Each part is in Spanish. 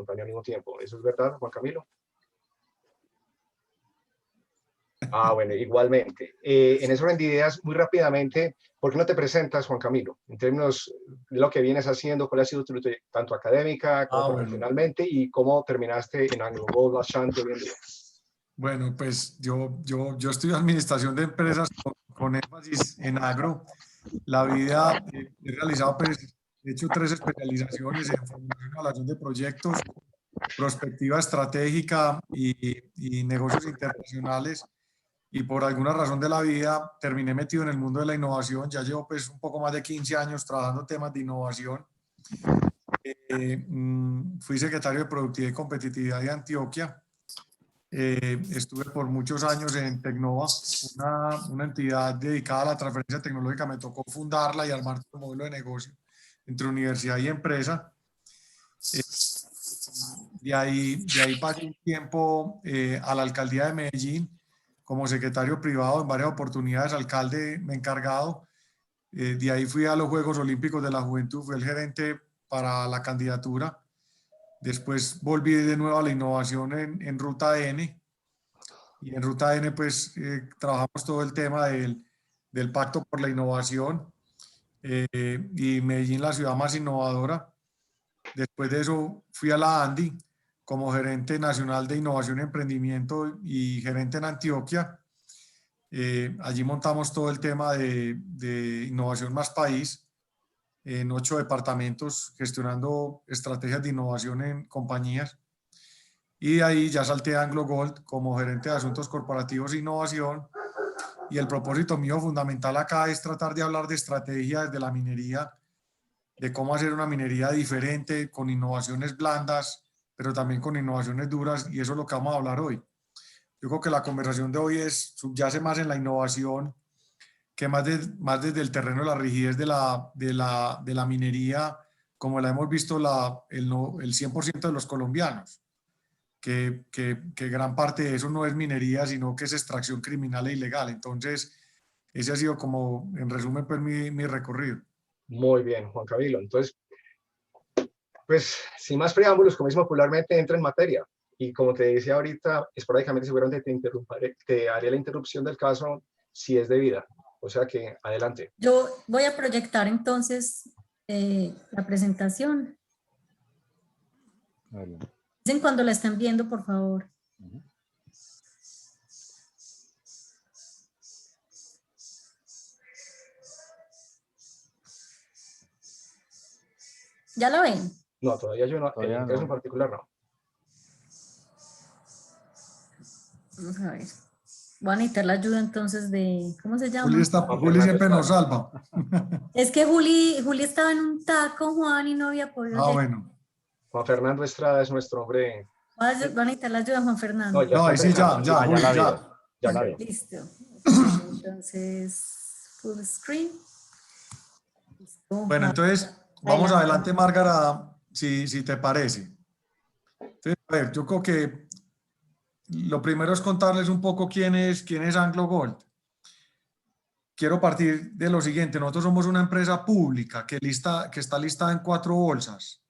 espontáneo al mismo tiempo. ¿Eso es verdad, Juan Camilo? Bueno, igualmente. En ese orden de ideas, muy rápidamente, ¿por qué no te presentas, Juan Camilo? En términos de lo que vienes haciendo, cuál ha sido tu lucha tanto académica como profesionalmente y cómo terminaste en AngloGold Ashanti hoy en día. Bueno, pues yo estudio administración de empresas con énfasis en agro. La vida he realizado, pues, he hecho 3 especializaciones en formulación y evaluación de proyectos, prospectiva estratégica y negocios internacionales. Y por alguna razón de la vida terminé metido en el mundo de la innovación. Ya llevo pues un poco más de 15 años trabajando temas de innovación. Fui secretario de Productividad y Competitividad de Antioquia. Estuve por muchos años en Tecnova, una entidad dedicada a la transferencia tecnológica. Me tocó fundarla y armar un modelo de negocio entre universidad y empresa. De ahí pasé un tiempo a la alcaldía de Medellín como secretario privado en varias oportunidades, alcalde me he encargado. De ahí fui a los Juegos Olímpicos de la Juventud, fui el gerente para la candidatura. Después volví de nuevo a la innovación en Ruta N. Y en Ruta N pues trabajamos todo el tema del Pacto por la Innovación y Medellín la ciudad más innovadora. Después de eso fui a la ANDI como gerente nacional de innovación y emprendimiento y gerente en Antioquia. Allí montamos todo el tema de innovación más país en 8 departamentos gestionando estrategias de innovación en compañías. Y de ahí ya salté a AngloGold como gerente de asuntos corporativos e innovación. Y el propósito mío fundamental acá es tratar de hablar de estrategia desde la minería, de cómo hacer una minería diferente, con innovaciones blandas, pero también con innovaciones duras, y eso es lo que vamos a hablar hoy. Yo creo que la conversación de hoy subyace más en la innovación, que más desde el terreno de la rigidez de la minería, como la hemos visto el 100% de los colombianos, que gran parte de eso no es minería, sino que es extracción criminal e ilegal. Entonces, ese ha sido como, en resumen, pues mi recorrido. Muy bien, Juan Camilo. Entonces, pues, sin más preámbulos, como decimos popularmente, entra en materia. Y como te decía ahorita, esporádicamente seguramente te haré la interrupción del caso si es debida. O sea que, adelante. Yo voy a proyectar entonces la presentación. Dicen cuando la estén viendo, por favor. ¿Ya la ven? No, todavía yo no. En mi caso en particular no. Vamos a ver. Voy a necesitar la ayuda entonces de... ¿Cómo se llama? Juli siempre nos salva. Es que Juli estaba en un taco, Juan, y no había podido llegar. Bueno. Juan Fernando Estrada es nuestro hombre. Voy a necesitar la ayuda de Juan Fernando. No, sí, ya la vi. Listo. Entonces, full screen. Listo. Bueno, entonces, vamos adelante, Márgara, si te parece. Entonces, a ver, yo creo que lo primero es contarles un poco quién es AngloGold. Quiero partir de lo siguiente. Nosotros somos una empresa pública que está listada en 4 bolsas.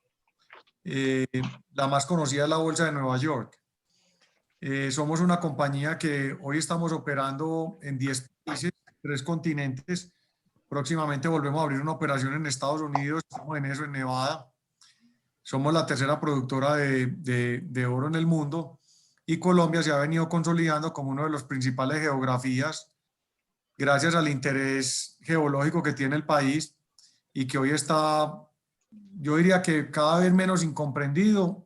La más conocida es la Bolsa de Nueva York. Somos una compañía que hoy estamos operando en 10 países, 3 continentes. Próximamente volvemos a abrir una operación en Estados Unidos, estamos en eso, en Nevada. Somos la tercera productora de oro en el mundo y Colombia se ha venido consolidando como uno de los principales geografías gracias al interés geológico que tiene el país y que hoy está, yo diría que cada vez menos incomprendido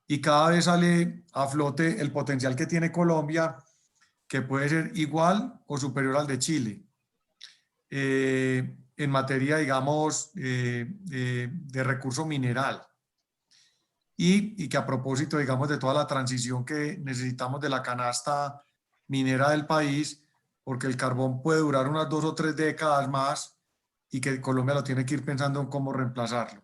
y cada vez sale a flote el potencial que tiene Colombia, que puede ser igual o superior al de Chile. En materia, digamos, de recurso mineral. Y que a propósito, digamos, de toda la transición que necesitamos de la canasta minera del país, porque el carbón puede durar unas 2 o 3 décadas más y que Colombia lo tiene que ir pensando en cómo reemplazarlo.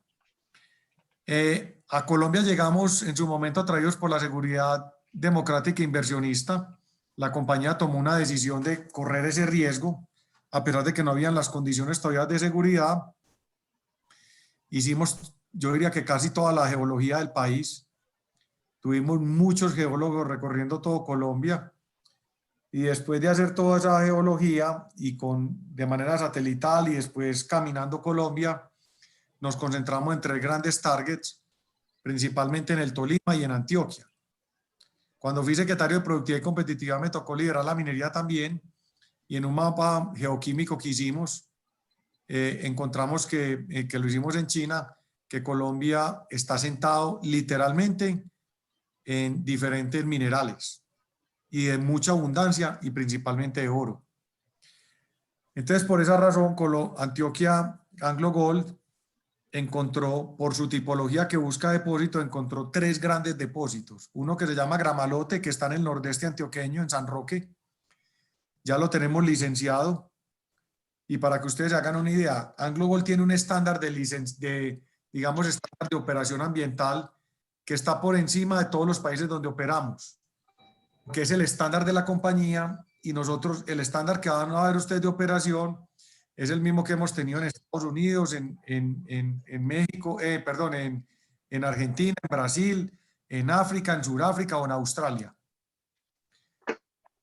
A Colombia llegamos en su momento atraídos por la seguridad democrática e inversionista. La compañía tomó una decisión de correr ese riesgo, a pesar de que no habían las condiciones todavía de seguridad. Hicimos yo diría que casi toda la geología del país. Tuvimos muchos geólogos recorriendo todo Colombia. Y después de hacer toda esa geología y de manera satelital y después caminando Colombia, nos concentramos en 3 grandes targets, principalmente en el Tolima y en Antioquia. Cuando fui secretario de Productividad y Competitividad me tocó liderar la minería también, y en un mapa geoquímico que hicimos, encontramos que lo hicimos en China, que Colombia está sentado literalmente en diferentes minerales y de mucha abundancia y principalmente de oro. Entonces, por esa razón, Antioquia Anglo Gold encontró, por su tipología que busca depósito, encontró 3 grandes depósitos. Uno que se llama Gramalote, que está en el nordeste antioqueño, en San Roque. Ya lo tenemos licenciado. Y para que ustedes se hagan una idea, Anglo Gold tiene un estándar digamos, estándar de operación ambiental que está por encima de todos los países donde operamos, que es el estándar de la compañía, y nosotros, el estándar que van a ver ustedes de operación es el mismo que hemos tenido en Estados Unidos, en México, en Argentina, en Brasil, en África, en Sudáfrica o en Australia.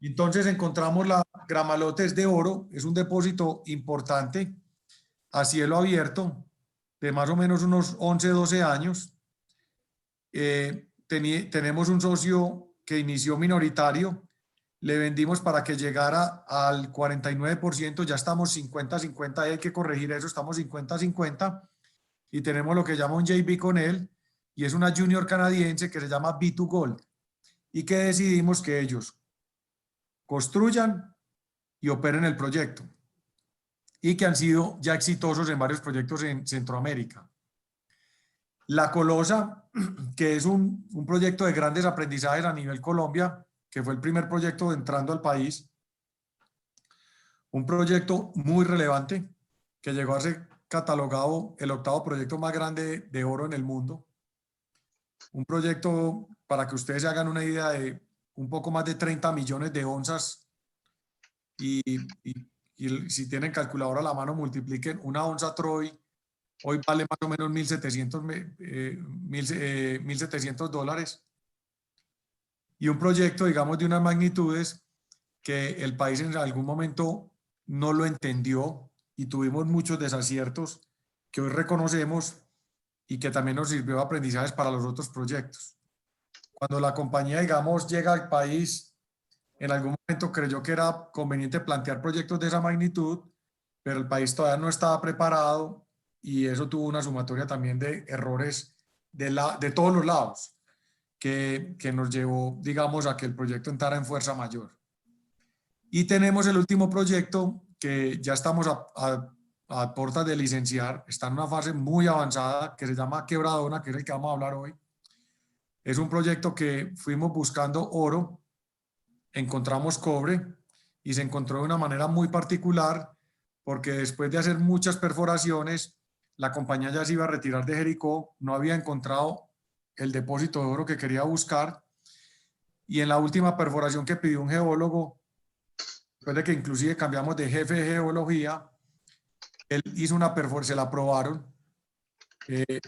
Entonces encontramos la Gramalotes de oro, es un depósito importante a cielo abierto de más o menos unos 11, 12 años. Tenemos un socio que inició minoritario, le vendimos para que llegara al 49%, ya estamos 50-50, hay que corregir eso, estamos 50-50, y tenemos lo que llama un JV con él, y es una junior canadiense que se llama B2Gold, y que decidimos que ellos construyan y operen el proyecto, y que han sido ya exitosos en varios proyectos en Centroamérica. La Colosa, que es un proyecto de grandes aprendizajes a nivel Colombia, que fue el primer proyecto entrando al país, un proyecto muy relevante que llegó a ser catalogado el 8º proyecto más grande de oro en el mundo. Un proyecto, para que ustedes se hagan una idea, de un poco más de 30 millones de onzas, y si tienen calculadora a la mano, multipliquen una onza Troy, hoy vale más o menos $1.700. Y un proyecto, digamos, de unas magnitudes que el país en algún momento no lo entendió y tuvimos muchos desaciertos que hoy reconocemos y que también nos sirvió de aprendizajes para los otros proyectos. Cuando la compañía, digamos, llega al país, en algún momento creyó que era conveniente plantear proyectos de esa magnitud, pero el país todavía no estaba preparado, y eso tuvo una sumatoria también de errores de todos los lados, que nos llevó, digamos, a que el proyecto entrara en fuerza mayor. Y tenemos el último proyecto que ya estamos a puertas de licenciar, está en una fase muy avanzada, que se llama Quebradona, que es el que vamos a hablar hoy. Es un proyecto que fuimos buscando oro, encontramos cobre, y se encontró de una manera muy particular, porque después de hacer muchas perforaciones, la compañía ya se iba a retirar de Jericó, no había encontrado el depósito de oro que quería buscar, y en la última perforación que pidió un geólogo, después de que inclusive cambiamos de jefe de geología, él hizo una perforación, se la aprobaron,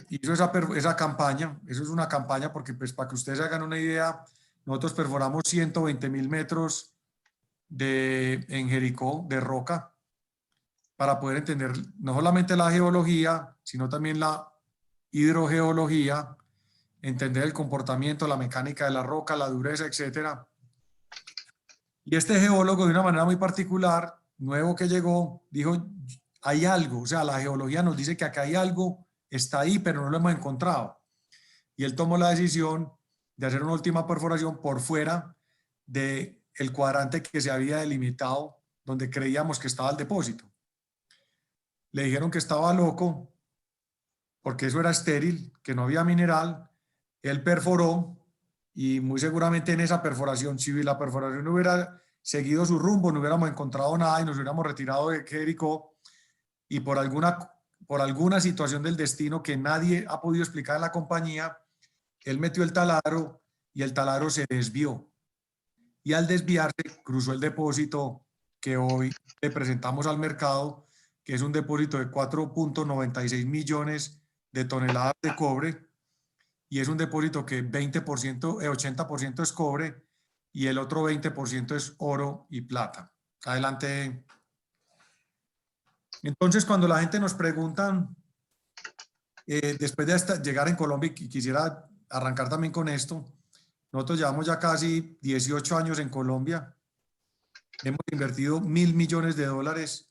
hizo esa campaña. Eso es una campaña porque, pues, para que ustedes hagan una idea, nosotros perforamos 120.000 metros en Jericó de roca, para poder entender no solamente la geología, sino también la hidrogeología, entender el comportamiento, la mecánica de la roca, la dureza, etcétera. Y este geólogo, de una manera muy particular, nuevo que llegó, dijo: hay algo, o sea, la geología nos dice que acá hay algo, está ahí, pero no lo hemos encontrado. Y él tomó la decisión de hacer una última perforación por fuera del cuadrante que se había delimitado, donde creíamos que estaba el depósito. Le dijeron que estaba loco, porque eso era estéril, que no había mineral. Él perforó, y muy seguramente en esa perforación, si la perforación no hubiera seguido su rumbo, no hubiéramos encontrado nada y nos hubiéramos retirado de Jericó, y por alguna situación del destino que nadie ha podido explicar en la compañía, él metió el taladro y el taladro se desvió, y al desviarse cruzó el depósito que hoy le presentamos al mercado, que es un depósito de 4.96 millones de toneladas de cobre, y es un depósito que 80% es cobre y el otro 20% es oro y plata. Adelante. Entonces, cuando la gente nos pregunta, después de llegar en Colombia, y quisiera arrancar también con esto, nosotros llevamos ya casi 18 años en Colombia, hemos invertido $1.000 millones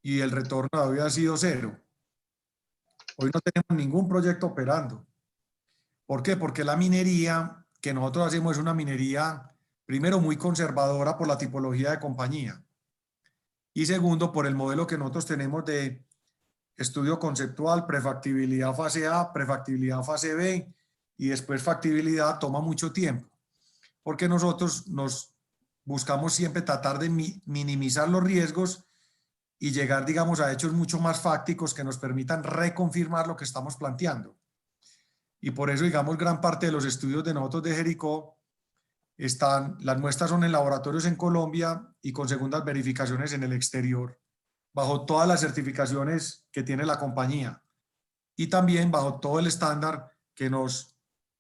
y el retorno todavía ha sido cero. Hoy no tenemos ningún proyecto operando. ¿Por qué? Porque la minería que nosotros hacemos es una minería, primero, muy conservadora por la tipología de compañía, y segundo, por el modelo que nosotros tenemos de estudio conceptual, prefactibilidad fase A, prefactibilidad fase B, y después factibilidad. Toma mucho tiempo, porque nosotros nos buscamos siempre tratar de minimizar los riesgos y llegar, digamos, a hechos mucho más fácticos que nos permitan reconfirmar lo que estamos planteando. Y por eso, digamos, gran parte de los estudios de nosotros de Jericó las muestras son en laboratorios en Colombia y con segundas verificaciones en el exterior, bajo todas las certificaciones que tiene la compañía y también bajo todo el estándar que nos,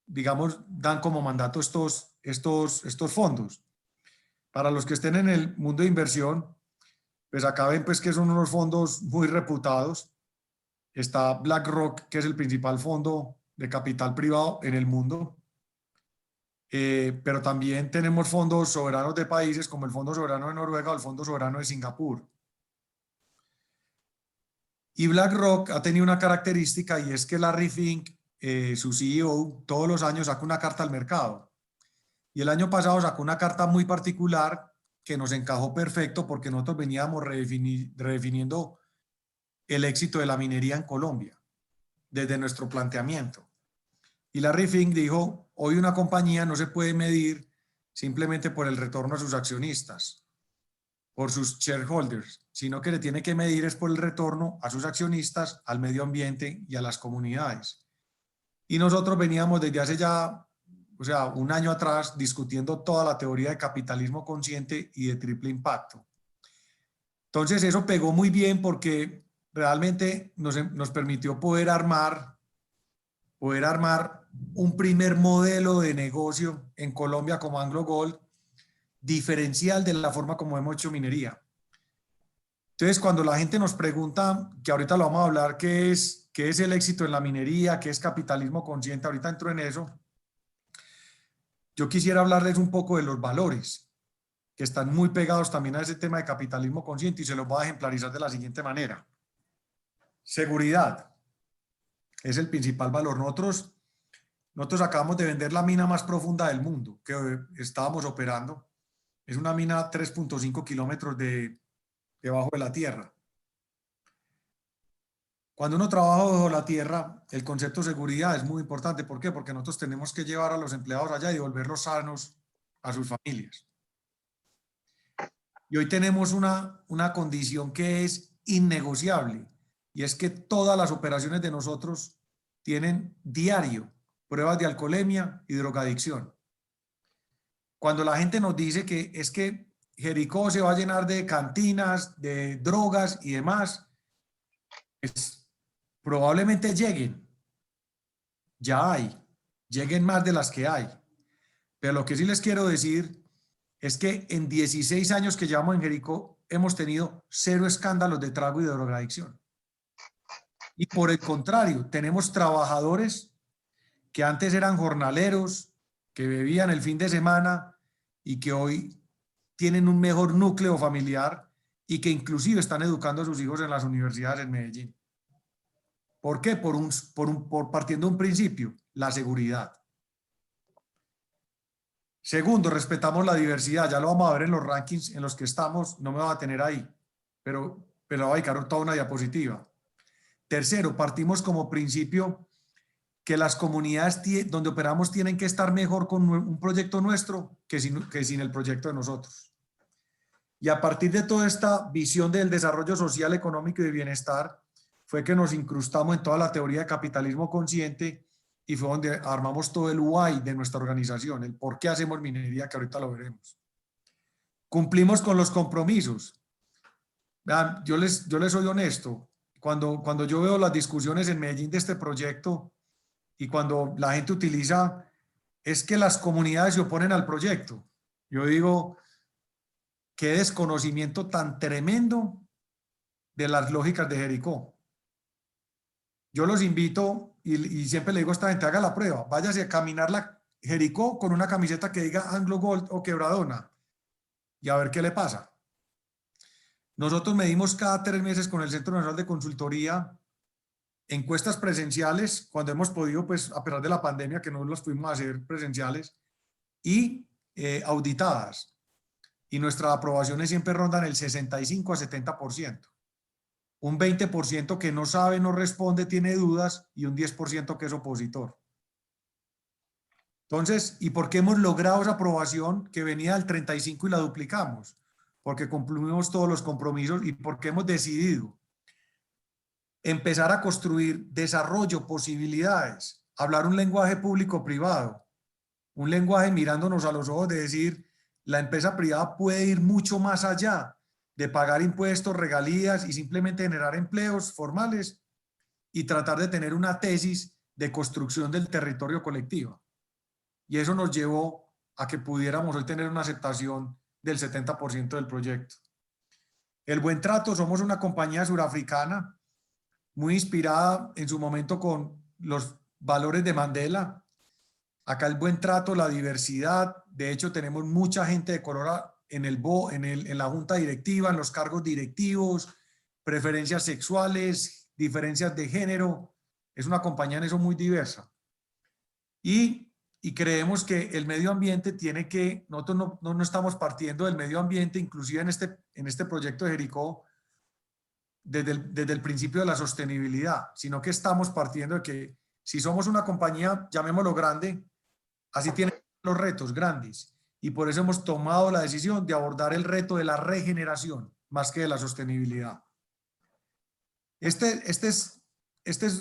digamos, dan como mandato estos fondos. Para los que estén en el mundo de inversión, pues acá ven pues que son unos fondos muy reputados. Está BlackRock, que es el principal fondo de capital privado en el mundo. Pero también tenemos fondos soberanos de países como el Fondo Soberano de Noruega o el Fondo Soberano de Singapur. Y BlackRock ha tenido una característica, y es que Larry Fink, su CEO, todos los años saca una carta al mercado. Y el año pasado sacó una carta muy particular que nos encajó perfecto, porque nosotros veníamos redefiniendo el éxito de la minería en Colombia desde nuestro planteamiento. Y Larry Fink dijo: hoy una compañía no se puede medir simplemente por el retorno a sus accionistas, por sus shareholders, sino que le tiene que medir es por el retorno a sus accionistas, al medio ambiente y a las comunidades. Y nosotros veníamos desde hace ya, o sea, un año atrás, discutiendo toda la teoría de capitalismo consciente y de triple impacto. Entonces eso pegó muy bien, porque realmente nos permitió poder armar un primer modelo de negocio en Colombia como AngloGold, diferencial de la forma como hemos hecho minería. Entonces, cuando la gente nos pregunta, que ahorita lo vamos a hablar, qué es el éxito en la minería, qué es capitalismo consciente, ahorita entro en eso, yo quisiera hablarles un poco de los valores, que están muy pegados también a ese tema de capitalismo consciente, y se los voy a ejemplarizar de la siguiente manera. Seguridad es el principal valor. Nosotros acabamos de vender la mina más profunda del mundo que estábamos operando. Es una mina 3.5 kilómetros debajo de la tierra. Cuando uno trabaja bajo la tierra, el concepto de seguridad es muy importante. ¿Por qué? Porque nosotros tenemos que llevar a los empleados allá y devolverlos sanos a sus familias. Y hoy tenemos una condición que es innegociable, y es que todas las operaciones de nosotros tienen diario pruebas de alcoholemia y drogadicción. Cuando la gente nos dice que es que Jericó se va a llenar de cantinas, de drogas y demás, pues probablemente lleguen. Ya lleguen más de las que hay. Pero lo que sí les quiero decir es que en 16 años que llevamos en Jericó hemos tenido 0 escándalos de trago y de drogadicción. Y por el contrario, tenemos trabajadores que antes eran jornaleros, que bebían el fin de semana y que hoy tienen un mejor núcleo familiar y que inclusive están educando a sus hijos en las universidades en Medellín. ¿Por qué? Por partiendo de un principio, la seguridad. Segundo, respetamos la diversidad. Ya lo vamos a ver en los rankings en los que estamos, no me va a tener ahí, pero voy a dedicar toda una diapositiva. Tercero, partimos como principio que las comunidades donde operamos tienen que estar mejor con un proyecto nuestro que sin el proyecto de nosotros. Y a partir de toda esta visión del desarrollo social, económico y de bienestar, fue que nos incrustamos en toda la teoría de capitalismo consciente, y fue donde armamos todo el why de nuestra organización, el por qué hacemos minería, que ahorita lo veremos. Cumplimos con los compromisos. Vean, yo les soy honesto. cuando yo veo las discusiones en Medellín de este proyecto y cuando la gente utiliza, es que las comunidades se oponen al proyecto. Yo digo, qué desconocimiento tan tremendo de las lógicas de Jericó. Yo los invito y siempre le digo a esta gente, haga la prueba, váyase a caminar la Jericó con una camiseta que diga Anglo Gold o Quebradona y a ver qué le pasa. Nosotros medimos cada 3 meses con el Centro Nacional de Consultoría encuestas presenciales, cuando hemos podido, pues a pesar de la pandemia que no las pudimos hacer presenciales, y auditadas. Y nuestras aprobaciones siempre rondan el 65 a 70%. Un 20% que no sabe, no responde, tiene dudas, y un 10% que es opositor. Entonces, ¿y por qué hemos logrado esa aprobación que venía del 35 y la duplicamos? Porque cumplimos todos los compromisos y porque hemos decidido empezar a construir desarrollo, posibilidades, hablar un lenguaje público-privado, un lenguaje mirándonos a los ojos de decir, la empresa privada puede ir mucho más allá de pagar impuestos, regalías y simplemente generar empleos formales y tratar de tener una tesis de construcción del territorio colectivo. Y eso nos llevó a que pudiéramos hoy tener una aceptación del 70% del proyecto. El Buen Trato, somos una compañía surafricana muy inspirada en su momento con los valores de Mandela. Acá el buen trato, la diversidad, de hecho tenemos mucha gente de color en la junta directiva, en los cargos directivos, preferencias sexuales, diferencias de género. Es una compañía en eso muy diversa. Y creemos que el medio ambiente tiene que, nosotros no estamos partiendo del medio ambiente, inclusive en este proyecto de Jericó, desde el principio de la sostenibilidad, sino que estamos partiendo de que si somos una compañía, llamémoslo grande, así tienen los retos grandes. Y por eso hemos tomado la decisión de abordar el reto de la regeneración más que de la sostenibilidad. Este es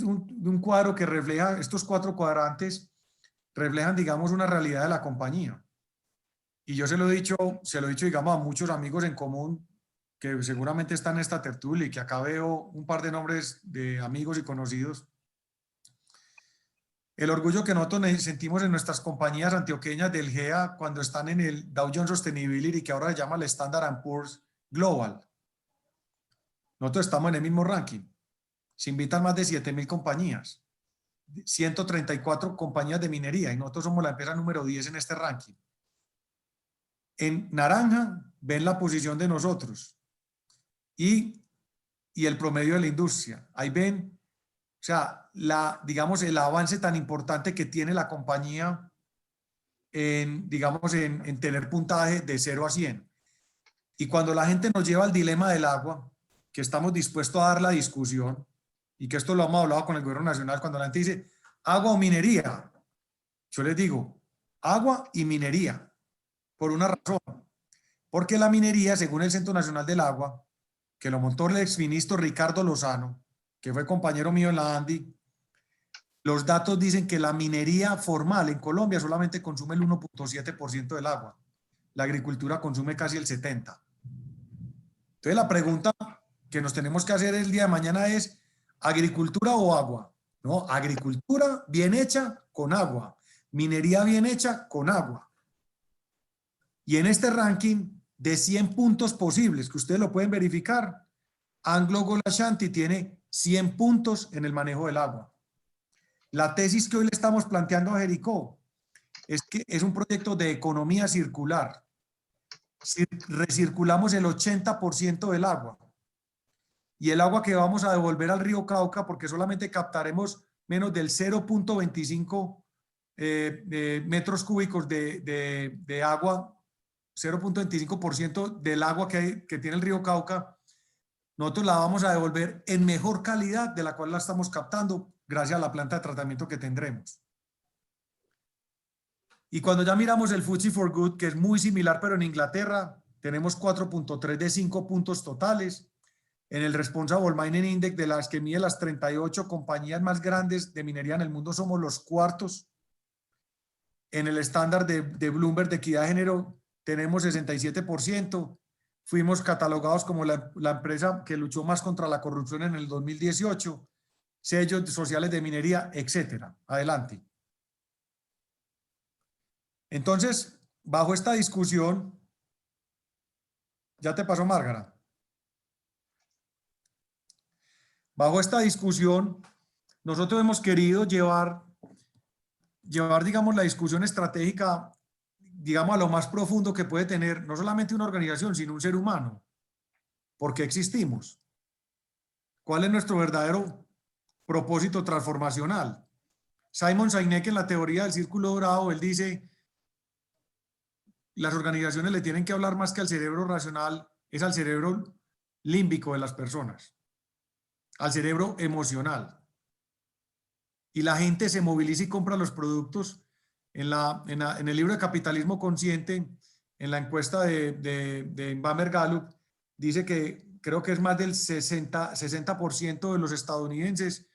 un cuadro que refleja, estos 4 cuadrantes reflejan, digamos, una realidad de la compañía. Y yo se lo he dicho, digamos, a muchos amigos en común que seguramente están en esta tertulia y que acá veo un par de nombres de amigos y conocidos. El orgullo que nosotros sentimos en nuestras compañías antioqueñas del GEA cuando están en el Dow Jones Sustainability, que ahora se llama el Standard & Poor's Global. Nosotros estamos en el mismo ranking. Se invitan más de 7.000 compañías, 134 compañías de minería, y nosotros somos la empresa número 10 en este ranking. En naranja ven la posición de nosotros y el promedio de la industria. Ahí ven, o sea, digamos, el avance tan importante que tiene la compañía en tener puntaje de 0 a 100. Y cuando la gente nos lleva al dilema del agua, que estamos dispuestos a dar la discusión, y que esto lo hemos hablado con el gobierno nacional, cuando la gente dice agua o minería, yo les digo agua y minería, por una razón. Porque la minería, según el Centro Nacional del Agua, que lo montó el exministro Ricardo Lozano, que fue compañero mío en la ANDI, los datos dicen que la minería formal en Colombia solamente consume el 1.7% del agua. La agricultura consume casi el 70%. Entonces la pregunta que nos tenemos que hacer el día de mañana es, ¿agricultura o agua? No, agricultura bien hecha con agua, minería bien hecha con agua. Y en este ranking de 100 puntos posibles, que ustedes lo pueden verificar, Anglo Gold Ashanti tiene 100 puntos en el manejo del agua. La tesis que hoy le estamos planteando a Jericó es que es un proyecto de economía circular. Recirculamos el 80% del agua. Y el agua que vamos a devolver al río Cauca, porque solamente captaremos menos del 0.25 metros cúbicos de agua, 0.25% del agua que tiene el río Cauca, nosotros la vamos a devolver en mejor calidad de la cual la estamos captando gracias a la planta de tratamiento que tendremos. Y cuando ya miramos el FTSE4Good, que es muy similar, pero en Inglaterra, tenemos 4.3 de 5 puntos totales. En el Responsible Mining Index, de las que mide las 38 compañías más grandes de minería en el mundo, somos los cuartos. En el estándar de Bloomberg de equidad de género tenemos 67%. fuimos catalogados como la empresa que luchó más contra la corrupción en el 2018, sellos sociales de minería, etcétera. Adelante. Entonces, bajo esta discusión, ¿ya te pasó, Márgara? Bajo esta discusión, nosotros hemos querido llevar, digamos, la discusión estratégica, digamos, a lo más profundo que puede tener no solamente una organización, sino un ser humano. ¿Por qué existimos? ¿Cuál es nuestro verdadero propósito transformacional? Simon Sinek, en la teoría del círculo dorado, él dice, las organizaciones le tienen que hablar más que al cerebro racional, es al cerebro límbico de las personas, al cerebro emocional. Y la gente se moviliza y compra los productos. En el libro de Capitalismo Consciente, en la encuesta de Bamer Gallup, dice que creo que es más del 60% de los estadounidenses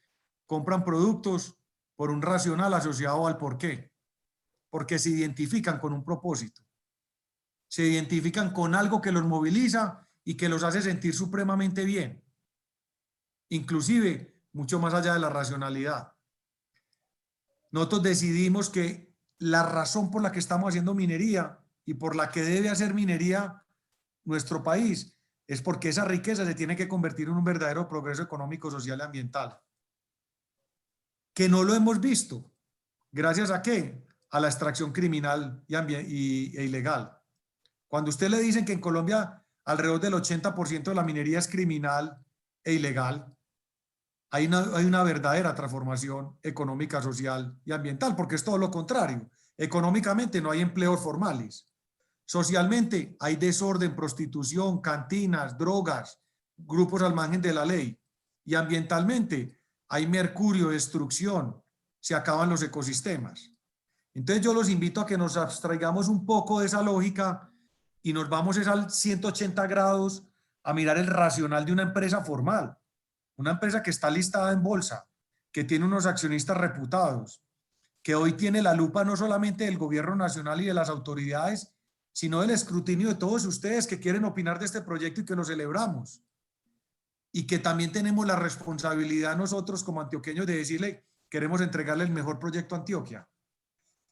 compran productos por un racional asociado al por qué. Porque se identifican con un propósito. Se identifican con algo que los moviliza y que los hace sentir supremamente bien. Inclusive, mucho más allá de la racionalidad. Nosotros decidimos que la razón por la que estamos haciendo minería y por la que debe hacer minería nuestro país es porque esa riqueza se tiene que convertir en un verdadero progreso económico, social y ambiental. Que no lo hemos visto. ¿Gracias a qué? A la extracción criminal e ilegal. Cuando usted le dicen que en Colombia alrededor del 80% de la minería es criminal e ilegal, hay una verdadera transformación económica, social y ambiental, porque es todo lo contrario. Económicamente no hay empleos formales. Socialmente hay desorden, prostitución, cantinas, drogas, grupos al margen de la ley. Y ambientalmente hay mercurio, destrucción, se acaban los ecosistemas. Entonces yo los invito a que nos abstraigamos un poco de esa lógica y nos vamos al 180 grados a mirar el racional de una empresa formal. Una empresa que está listada en bolsa, que tiene unos accionistas reputados, que hoy tiene la lupa no solamente del gobierno nacional y de las autoridades, sino del escrutinio de todos ustedes que quieren opinar de este proyecto y que lo celebramos. Y que también tenemos la responsabilidad nosotros como antioqueños de decirle, queremos entregarle el mejor proyecto a Antioquia.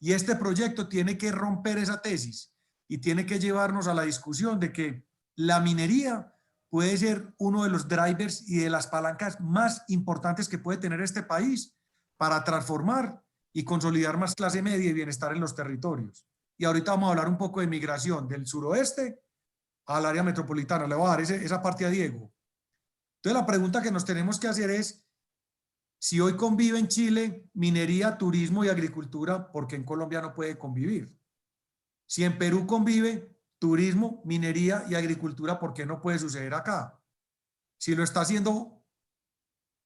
Y este proyecto tiene que romper esa tesis y tiene que llevarnos a la discusión de que la minería puede ser uno de los drivers y de las palancas más importantes que puede tener este país para transformar y consolidar más clase media y bienestar en los territorios. Y ahorita vamos a hablar un poco de migración del suroeste al área metropolitana. Le voy a dar esa parte a Diego. Entonces la pregunta que nos tenemos que hacer es, si hoy convive en Chile minería, turismo y agricultura, ¿por qué en Colombia no puede convivir? Si en Perú convive turismo, minería y agricultura, ¿por qué no puede suceder acá? Si lo está haciendo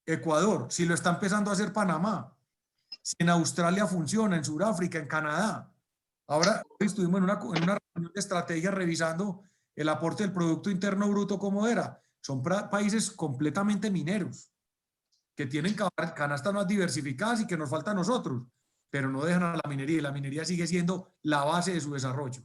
Ecuador, si lo está empezando a hacer Panamá, si en Australia funciona, en Sudáfrica, en Canadá. Ahora hoy estuvimos en una reunión de estrategia revisando el aporte del Producto Interno Bruto como era. Son países completamente mineros, que tienen canastas más diversificadas y que nos falta a nosotros, pero no dejan a la minería y la minería sigue siendo la base de su desarrollo.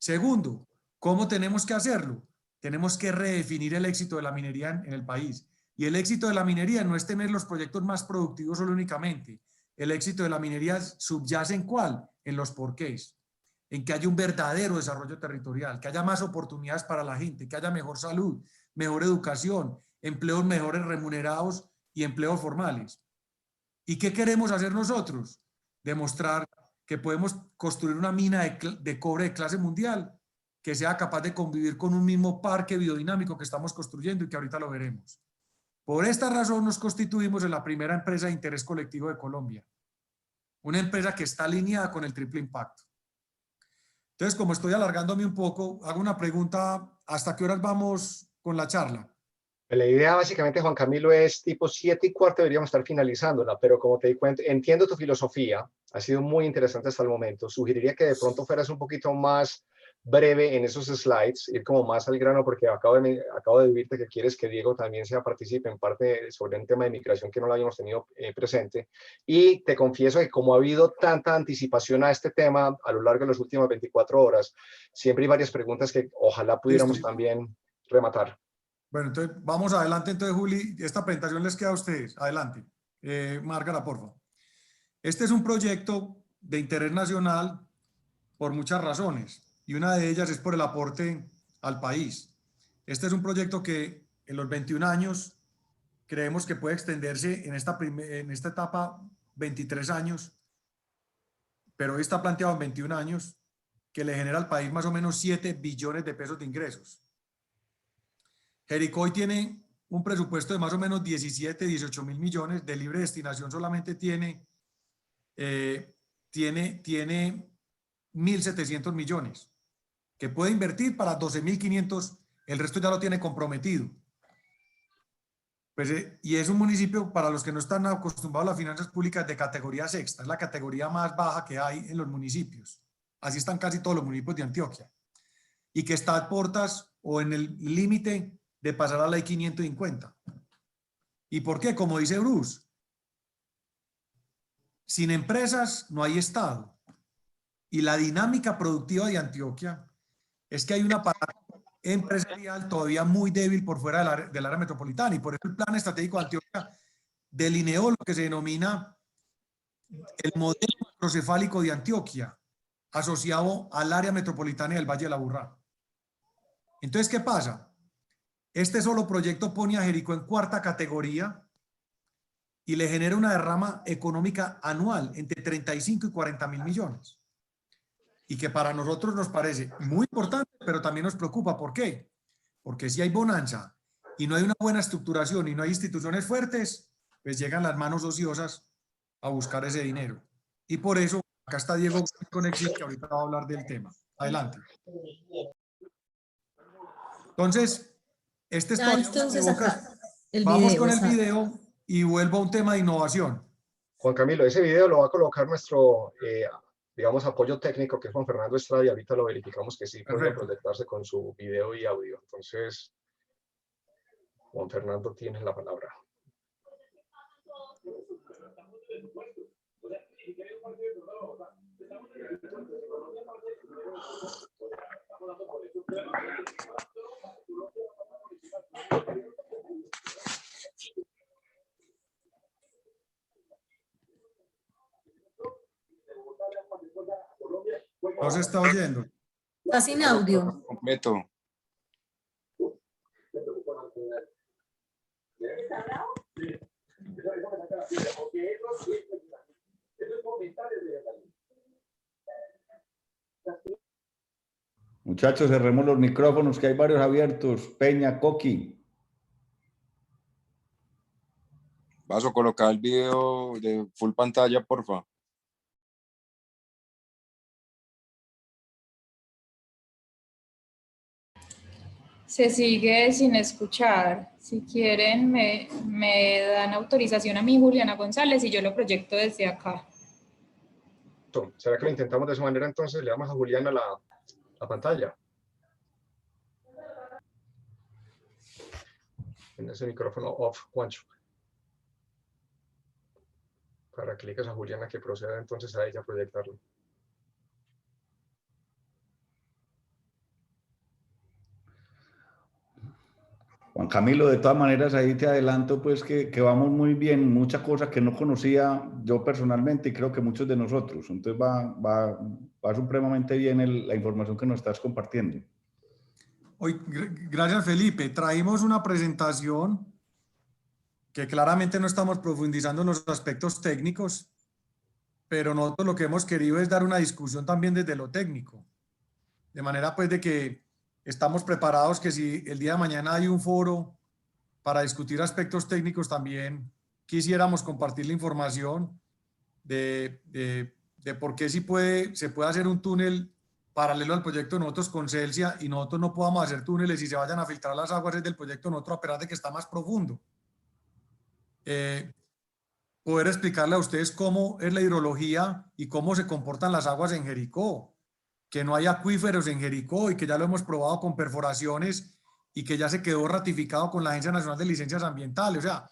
Segundo, ¿cómo tenemos que hacerlo? Tenemos que redefinir el éxito de la minería en el país. Y el éxito de la minería no es tener los proyectos más productivos solo únicamente. El éxito de la minería subyace ¿en cuál? En los porqués. En que haya un verdadero desarrollo territorial, que haya más oportunidades para la gente, que haya mejor salud, mejor educación, empleos mejores remunerados y empleos formales. ¿Y qué queremos hacer nosotros? Demostrar que podemos construir una mina de cobre de clase mundial que sea capaz de convivir con un mismo parque biodinámico que estamos construyendo y que ahorita lo veremos. Por esta razón nos constituimos en la primera empresa de interés colectivo de Colombia. Una empresa que está alineada con el triple impacto. Entonces, como estoy alargándome un poco, hago una pregunta, ¿hasta qué horas vamos con la charla? La idea básicamente, Juan Camilo, es tipo 7:15 deberíamos estar finalizándola, pero como te di cuenta, entiendo tu filosofía, ha sido muy interesante hasta el momento. Sugeriría que de pronto fueras un poquito más breve en esos slides, ir como más al grano, porque acabo de oírte que quieres que Diego también participe en parte sobre un tema de migración que no lo habíamos tenido presente. Y te confieso que como ha habido tanta anticipación a este tema a lo largo de las últimas 24 horas, siempre hay varias preguntas que ojalá pudiéramos también rematar. Bueno, entonces vamos adelante. Entonces, Juli, esta presentación les queda a ustedes. Adelante. Márgara, por favor. Este es un proyecto de interés nacional por muchas razones, y una de ellas es por el aporte al país. Este es un proyecto que en los 21 años creemos que puede extenderse en esta etapa 23 años, pero hoy está planteado en 21 años, que le genera al país más o menos 7 billones de pesos de ingresos. Jericó hoy tiene un presupuesto de más o menos 17, 18 mil millones, de libre destinación solamente tiene 1.700 millones, que puede invertir para 12.500, el resto ya lo tiene comprometido. Pues, y es un municipio, para los que no están acostumbrados a las finanzas públicas, de categoría sexta, es la categoría más baja que hay en los municipios. Así están casi todos los municipios de Antioquia. Y que está a puertas o en el límite de pasar a la ley 550. ¿Y por qué? Como dice Bruce, sin empresas no hay Estado. Y la dinámica productiva de Antioquia es que hay una aparato empresarial todavía muy débil por fuera del área metropolitana, y por eso el Plan Estratégico de Antioquia delineó lo que se denomina el modelo macrocefálico de Antioquia asociado al área metropolitana del Valle de la Aburrá. Entonces, ¿qué pasa? Este solo proyecto pone a Jericó en cuarta categoría y le genera una derrama económica anual entre 35 y 40 mil millones. Y que para nosotros nos parece muy importante, pero también nos preocupa. ¿Por qué? Porque si hay bonanza y no hay una buena estructuración y no hay instituciones fuertes, pues llegan las manos ociosas a buscar ese dinero. Y por eso, acá está Diego Conexi, que ahorita va a hablar del tema. Adelante. Entonces, este es vamos con el video y vuelvo a un tema de innovación. Juan Camilo, ese video lo va a colocar nuestro, digamos, apoyo técnico, que es Juan Fernando Estrada, y ahorita lo verificamos que sí puede proyectarse con su video y audio. Entonces, Juan Fernando, tienes la palabra. ¿No se está oyendo? Está sin audio. Completo. Muchachos, cerremos los micrófonos, que hay varios abiertos. Peña, Coqui. Vas a colocar el video de full pantalla, porfa. Se sigue sin escuchar. Si quieren, me dan autorización a mí, Juliana González, y yo lo proyecto desde acá. ¿Será que lo intentamos de esa manera? Entonces le damos a Juliana la pantalla. En ese micrófono off, Juancho. Para que le digas a Juliana que proceda entonces a ella a proyectarlo. Juan Camilo, de todas maneras, ahí te adelanto pues que vamos muy bien, muchas cosas que no conocía yo personalmente y creo que muchos de nosotros. Entonces va supremamente bien la información que nos estás compartiendo. Hoy, gracias, Felipe. Traímos una presentación que claramente no estamos profundizando en los aspectos técnicos, pero nosotros lo que hemos querido es dar una discusión también desde lo técnico. De manera pues de que estamos preparados que si el día de mañana hay un foro para discutir aspectos técnicos, también quisiéramos compartir la información de por qué se puede hacer un túnel paralelo al proyecto de nosotros con Celsia y nosotros no podamos hacer túneles y se vayan a filtrar las aguas del proyecto de nosotros a pesar de que está más profundo. Poder explicarle a ustedes cómo es la hidrología y cómo se comportan las aguas en Jericó. que no hay acuíferos en Jericó y que ya lo hemos probado con perforaciones y que ya se quedó ratificado con la Agencia Nacional de Licencias Ambientales. O sea,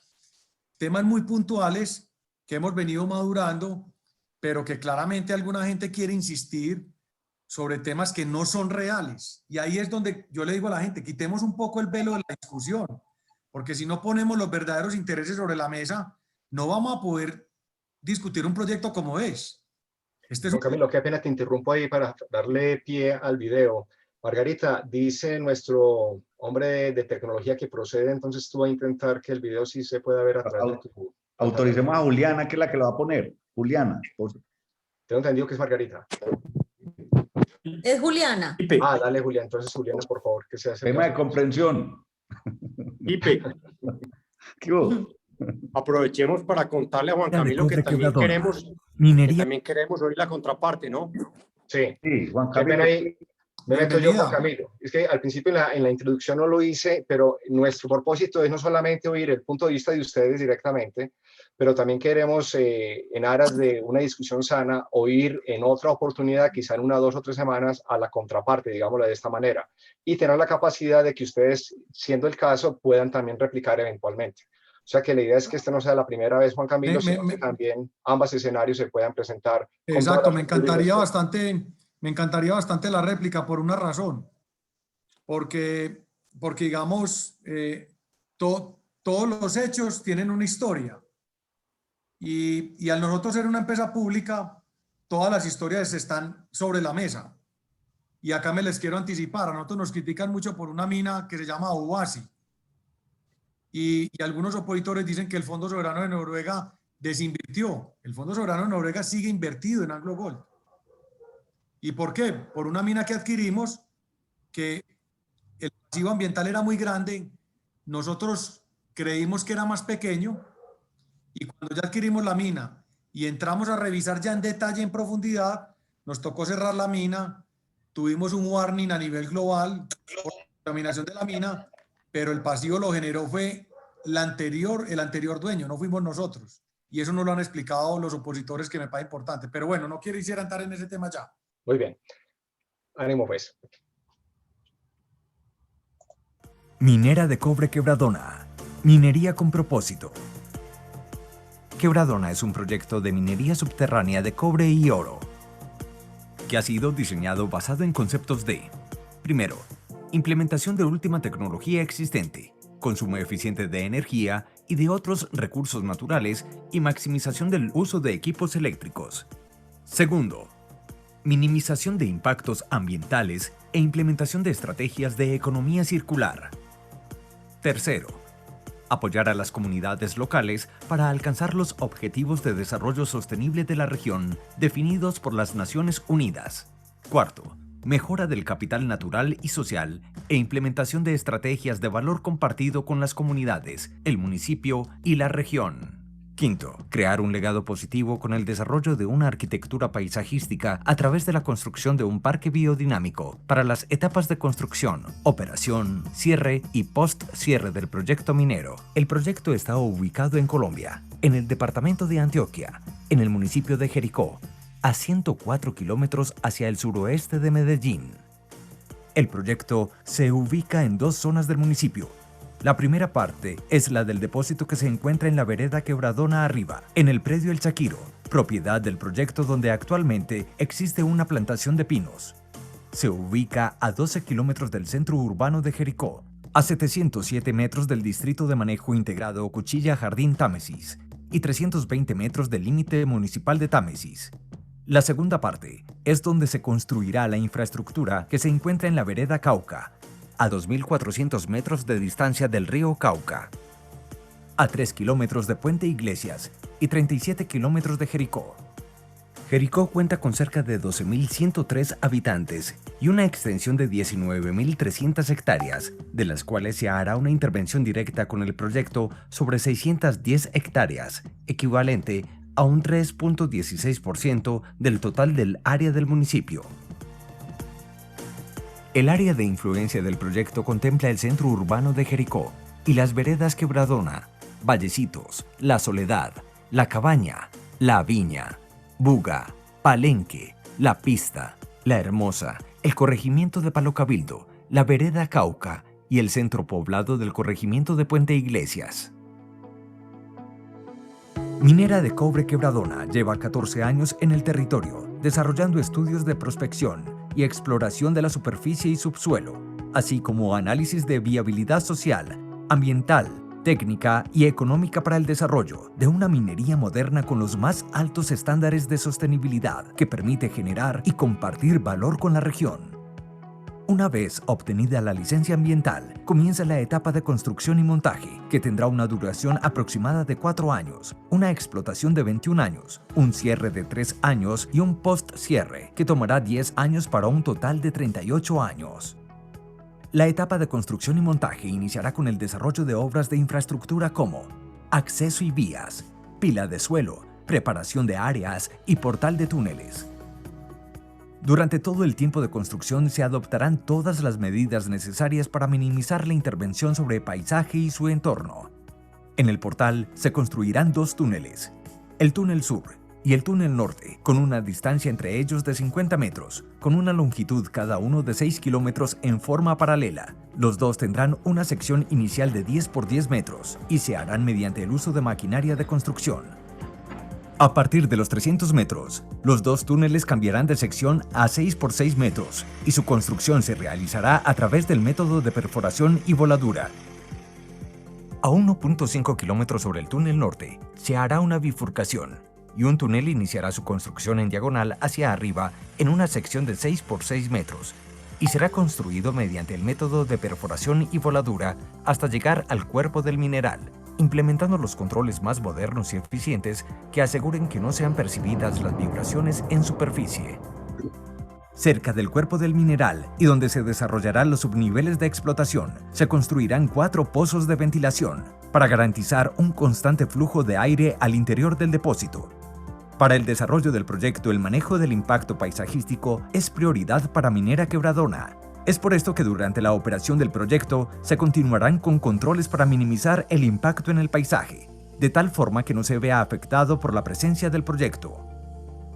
temas muy puntuales que hemos venido madurando, pero que claramente alguna gente quiere insistir sobre temas que no son reales. Y ahí es donde yo le digo a la gente, quitemos un poco el velo de la discusión, porque si no ponemos los verdaderos intereses sobre la mesa, no vamos a poder discutir un proyecto como es. Juan Camilo, qué pena te interrumpo ahí para darle pie al video. Margarita, dice nuestro hombre de tecnología que procede, entonces tú vas a intentar que el video sí se pueda ver a través de tu... Autoricemos a Juliana, que es la que lo va a poner. Juliana. Tengo entendido que es Margarita. Es Juliana. Ah, dale, Julián. Entonces, Juliana, por favor, que se hace. Tema de comprensión. Pipe, ¿Qué hubo? aprovechemos para contarle a Juan Camilo que también queremos oír la contraparte, ¿no? Sí. Sí, Juan Qué pena Camilo. ahí. Me meto yo, Juan Camilo. Es que al principio en la introducción no lo hice, pero nuestro propósito es no solamente oír el punto de vista de ustedes directamente, pero también queremos, en aras de una discusión sana, oír en otra oportunidad, quizá en 1, 2 o 3 semanas, a la contraparte, digámoslo de esta manera, y tener la capacidad de que ustedes, siendo el caso, puedan también replicar eventualmente. O sea que la idea es que esta no sea la primera vez, Juan Camilo, sino que también ambos escenarios se puedan presentar. Exacto, me encantaría bastante la réplica por una razón. Porque digamos, todos los hechos tienen una historia. Y al nosotros ser una empresa pública, todas las historias están sobre la mesa. Y acá me les quiero anticipar. A nosotros nos critican mucho por una mina que se llama Obuasi. Y algunos opositores dicen que el Fondo Soberano de Noruega desinvirtió. El Fondo Soberano de Noruega sigue invertido en AngloGold. ¿Y por qué? Por una mina que adquirimos, que el pasivo ambiental era muy grande, nosotros creímos que era más pequeño, y cuando ya adquirimos la mina y entramos a revisar ya en detalle, en profundidad, nos tocó cerrar la mina, tuvimos un warning a nivel global por la contaminación de la mina, pero el pasivo lo generó fue el anterior dueño, no fuimos nosotros. Y eso nos lo han explicado los opositores, que me parece importante. Pero bueno, no quisiera entrar en ese tema ya. Muy bien. Ánimo, pues. Minera de cobre Quebradona. Minería con propósito. Quebradona es un proyecto de minería subterránea de cobre y oro, que ha sido diseñado basado en conceptos de: primero, implementación de última tecnología existente, consumo eficiente de energía y de otros recursos naturales y maximización del uso de equipos eléctricos. Segundo, minimización de impactos ambientales e implementación de estrategias de economía circular. Tercero, apoyar a las comunidades locales para alcanzar los objetivos de desarrollo sostenible de la región definidos por las Naciones Unidas. Cuarto, mejora del capital natural y social e implementación de estrategias de valor compartido con las comunidades, el municipio y la región. Quinto, crear un legado positivo con el desarrollo de una arquitectura paisajística a través de la construcción de un parque biodinámico para las etapas de construcción, operación, cierre y post-cierre del proyecto minero. El proyecto está ubicado en Colombia, en el departamento de Antioquia, en el municipio de Jericó, a 104 kilómetros hacia el suroeste de Medellín. El proyecto se ubica en 2 zonas del municipio. La primera parte es la del depósito que se encuentra en la vereda Quebradona Arriba, en el predio El Chaquiro, propiedad del proyecto donde actualmente existe una plantación de pinos. Se ubica a 12 kilómetros del centro urbano de Jericó, a 707 metros del distrito de manejo integrado Cuchilla Jardín Támesis y 320 metros del límite municipal de Támesis. La segunda parte es donde se construirá la infraestructura que se encuentra en la vereda Cauca, a 2.400 metros de distancia del río Cauca, a 3 kilómetros de Puente Iglesias y 37 kilómetros de Jericó. Jericó cuenta con cerca de 12.103 habitantes y una extensión de 19.300 hectáreas, de las cuales se hará una intervención directa con el proyecto sobre 610 hectáreas, equivalente a un 3.16% del total del área del municipio. El área de influencia del proyecto contempla el centro urbano de Jericó y las veredas Quebradona, Vallecitos, La Soledad, La Cabaña, La Viña, Buga, Palenque, La Pista, La Hermosa, el corregimiento de Palo Cabildo, la vereda Cauca y el centro poblado del corregimiento de Puente Iglesias. Minera de Cobre Quebradona lleva 14 años en el territorio, desarrollando estudios de prospección y exploración de la superficie y subsuelo, así como análisis de viabilidad social, ambiental, técnica y económica para el desarrollo de una minería moderna con los más altos estándares de sostenibilidad que permite generar y compartir valor con la región. Una vez obtenida la licencia ambiental, comienza la etapa de construcción y montaje, que tendrá una duración aproximada de 4 años, una explotación de 21 años, un cierre de 3 años y un post-cierre, que tomará 10 años para un total de 38 años. La etapa de construcción y montaje iniciará con el desarrollo de obras de infraestructura como acceso y vías, pila de suelo, preparación de áreas y portal de túneles. Durante todo el tiempo de construcción se adoptarán todas las medidas necesarias para minimizar la intervención sobre el paisaje y su entorno. En el portal se construirán 2 túneles, el túnel sur y el túnel norte, con una distancia entre ellos de 50 metros, con una longitud cada uno de 6 kilómetros en forma paralela. Los 2 tendrán una sección inicial de 10 por 10 metros y se harán mediante el uso de maquinaria de construcción. A partir de los 300 metros, los 2 túneles cambiarán de sección a 6 por 6 metros y su construcción se realizará a través del método de perforación y voladura. A 1.5 kilómetros sobre el túnel norte se hará una bifurcación y un túnel iniciará su construcción en diagonal hacia arriba en una sección de 6 por 6 metros y será construido mediante el método de perforación y voladura hasta llegar al cuerpo del mineral, implementando los controles más modernos y eficientes que aseguren que no sean percibidas las vibraciones en superficie. Cerca del cuerpo del mineral y donde se desarrollarán los subniveles de explotación, se construirán 4 pozos de ventilación para garantizar un constante flujo de aire al interior del depósito. Para el desarrollo del proyecto, el manejo del impacto paisajístico es prioridad para Minera Quebradona. Es por esto que durante la operación del proyecto se continuarán con controles para minimizar el impacto en el paisaje, de tal forma que no se vea afectado por la presencia del proyecto.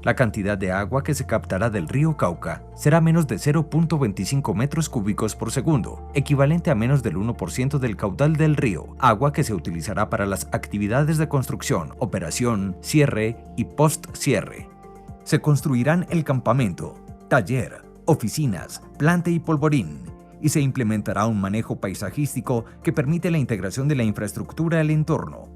La cantidad de agua que se captará del río Cauca será menos de 0.25 metros cúbicos por segundo, equivalente a menos del 1% del caudal del río, agua que se utilizará para las actividades de construcción, operación, cierre y post-cierre. Se construirán el campamento, taller, oficinas, planta y polvorín, y se implementará un manejo paisajístico que permite la integración de la infraestructura al entorno.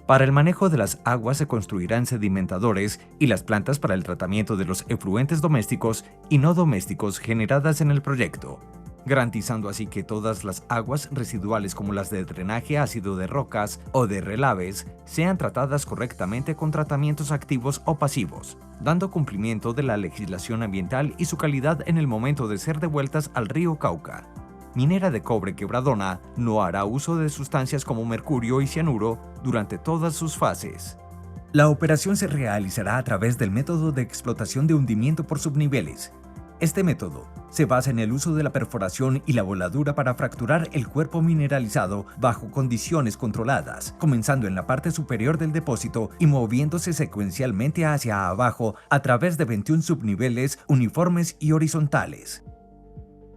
Para el manejo de las aguas se construirán sedimentadores y las plantas para el tratamiento de los efluentes domésticos y no domésticos generadas en el proyecto, garantizando así que todas las aguas residuales como las de drenaje ácido de rocas o de relaves sean tratadas correctamente con tratamientos activos o pasivos, dando cumplimiento de la legislación ambiental y su calidad en el momento de ser devueltas al río Cauca. Minera de Cobre Quebradona no hará uso de sustancias como mercurio y cianuro durante todas sus fases. La operación se realizará a través del método de explotación de hundimiento por subniveles. Este método se basa en el uso de la perforación y la voladura para fracturar el cuerpo mineralizado bajo condiciones controladas, comenzando en la parte superior del depósito y moviéndose secuencialmente hacia abajo a través de 21 subniveles uniformes y horizontales.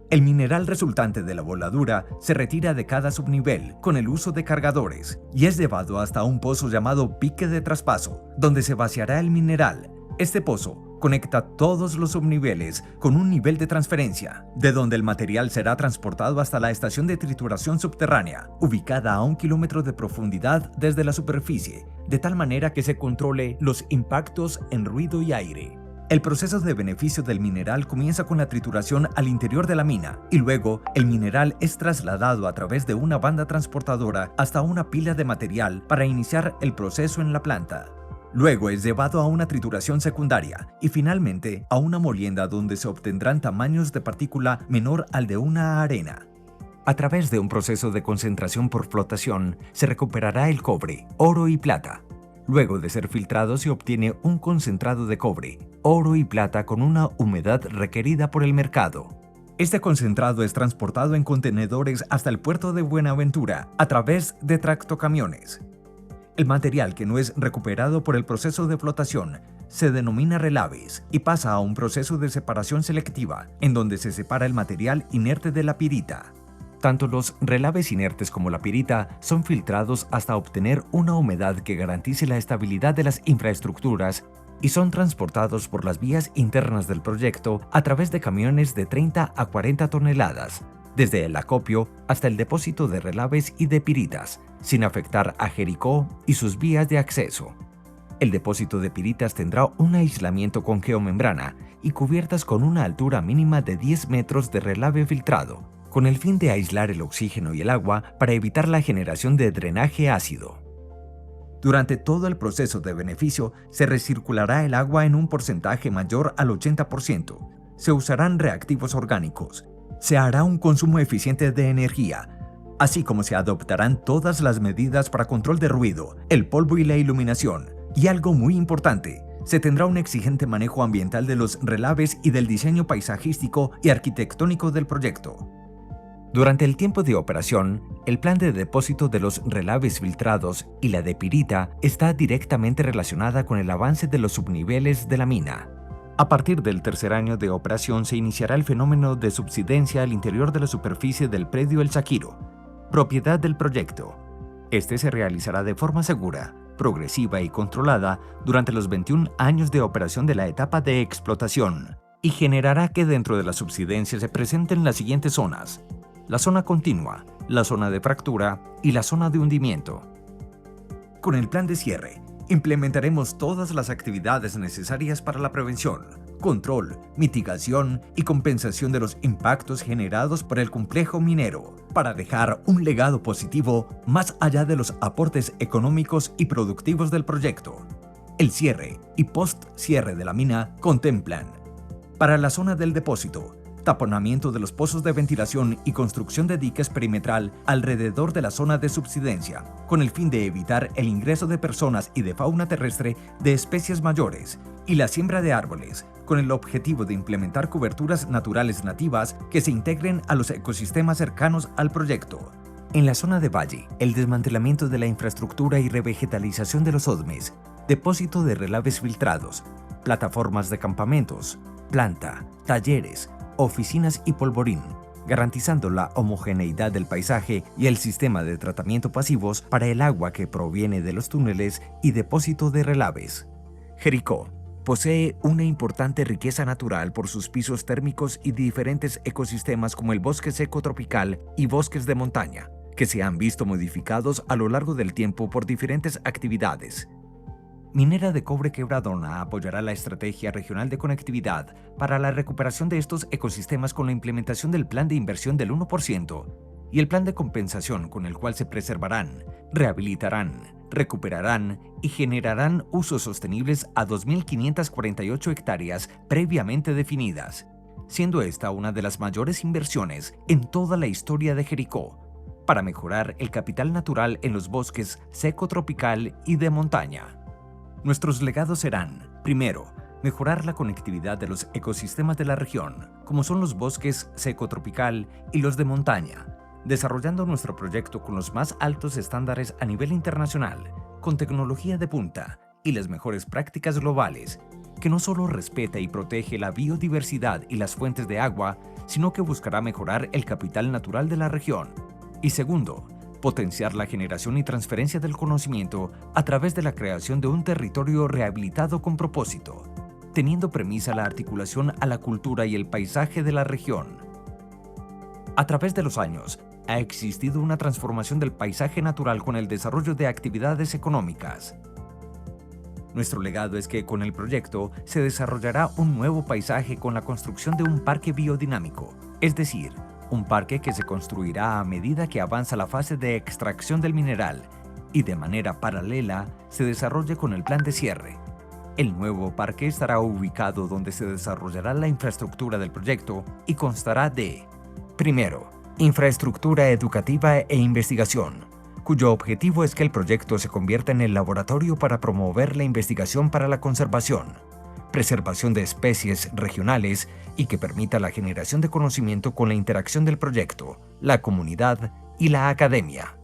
El mineral resultante de la voladura se retira de cada subnivel con el uso de cargadores y es llevado hasta un pozo llamado pique de traspaso, donde se vaciará el mineral. Este pozo conecta todos los subniveles con un nivel de transferencia, de donde el material será transportado hasta la estación de trituración subterránea, ubicada a 1 kilómetro de profundidad desde la superficie, de tal manera que se controle los impactos en ruido y aire. El proceso de beneficio del mineral comienza con la trituración al interior de la mina y luego el mineral es trasladado a través de una banda transportadora hasta una pila de material para iniciar el proceso en la planta. Luego es llevado a una trituración secundaria y finalmente a una molienda donde se obtendrán tamaños de partícula menor al de una arena. A través de un proceso de concentración por flotación se recuperará el cobre, oro y plata. Luego de ser filtrado se obtiene un concentrado de cobre, oro y plata con una humedad requerida por el mercado. Este concentrado es transportado en contenedores hasta el puerto de Buenaventura a través de tractocamiones. El material que no es recuperado por el proceso de flotación se denomina relaves y pasa a un proceso de separación selectiva, en donde se separa el material inerte de la pirita. Tanto los relaves inertes como la pirita son filtrados hasta obtener una humedad que garantice la estabilidad de las infraestructuras y son transportados por las vías internas del proyecto a través de camiones de 30 a 40 toneladas, desde el acopio hasta el depósito de relaves y de piritas, sin afectar a Jericó y sus vías de acceso. El depósito de piritas tendrá un aislamiento con geomembrana y cubiertas con una altura mínima de 10 metros de relave filtrado, con el fin de aislar el oxígeno y el agua para evitar la generación de drenaje ácido. Durante todo el proceso de beneficio, se recirculará el agua en un porcentaje mayor al 80%, se usarán reactivos orgánicos, se hará un consumo eficiente de energía, así como se adoptarán todas las medidas para control de ruido, el polvo y la iluminación. Y algo muy importante, se tendrá un exigente manejo ambiental de los relaves y del diseño paisajístico y arquitectónico del proyecto. Durante el tiempo de operación, el plan de depósito de los relaves filtrados y la de pirita está directamente relacionada con el avance de los subniveles de la mina. A partir del tercer año de operación se iniciará el fenómeno de subsidencia al interior de la superficie del predio El Saquiro, propiedad del proyecto. Este se realizará de forma segura, progresiva y controlada durante los 21 años de operación de la etapa de explotación y generará que dentro de la subsidencia se presenten las siguientes zonas: la zona continua, la zona de fractura y la zona de hundimiento. Con el plan de cierre, implementaremos todas las actividades necesarias para la prevención, control, mitigación y compensación de los impactos generados por el complejo minero, para dejar un legado positivo más allá de los aportes económicos y productivos del proyecto. El cierre y post-cierre de la mina contemplan: para la zona del depósito, taponamiento de los pozos de ventilación y construcción de diques perimetral alrededor de la zona de subsidencia, con el fin de evitar el ingreso de personas y de fauna terrestre de especies mayores, y la siembra de árboles, con el objetivo de implementar coberturas naturales nativas que se integren a los ecosistemas cercanos al proyecto. En la zona de valle, el desmantelamiento de la infraestructura y revegetalización de los odmes, depósito de relaves filtrados, plataformas de campamentos, planta, talleres, oficinas y polvorín, garantizando la homogeneidad del paisaje y el sistema de tratamiento pasivos para el agua que proviene de los túneles y depósito de relaves. Jericó posee una importante riqueza natural por sus pisos térmicos y diferentes ecosistemas como el bosque seco tropical y bosques de montaña, que se han visto modificados a lo largo del tiempo por diferentes actividades. Minera de Cobre Quebradona apoyará la estrategia regional de conectividad para la recuperación de estos ecosistemas con la implementación del plan de inversión del 1% y el plan de compensación con el cual se preservarán, rehabilitarán, recuperarán y generarán usos sostenibles a 2.548 hectáreas previamente definidas, siendo esta una de las mayores inversiones en toda la historia de Jericó, para mejorar el capital natural en los bosques seco tropical y de montaña. Nuestros legados serán, primero, mejorar la conectividad de los ecosistemas de la región, como son los bosques seco tropical y los de montaña, desarrollando nuestro proyecto con los más altos estándares a nivel internacional, con tecnología de punta y las mejores prácticas globales, que no solo respeta y protege la biodiversidad y las fuentes de agua, sino que buscará mejorar el capital natural de la región. Y segundo, potenciar la generación y transferencia del conocimiento a través de la creación de un territorio rehabilitado con propósito, teniendo premisa la articulación a la cultura y el paisaje de la región. A través de los años, ha existido una transformación del paisaje natural con el desarrollo de actividades económicas. Nuestro legado es que con el proyecto se desarrollará un nuevo paisaje con la construcción de un parque biodinámico, es decir, un parque que se construirá a medida que avanza la fase de extracción del mineral y de manera paralela se desarrolle con el plan de cierre. El nuevo parque estará ubicado donde se desarrollará la infraestructura del proyecto y constará de: primero, infraestructura educativa e investigación, cuyo objetivo es que el proyecto se convierta en el laboratorio para promover la investigación para la conservación, preservación de especies regionales y que permita la generación de conocimiento con la interacción del proyecto, la comunidad y la academia.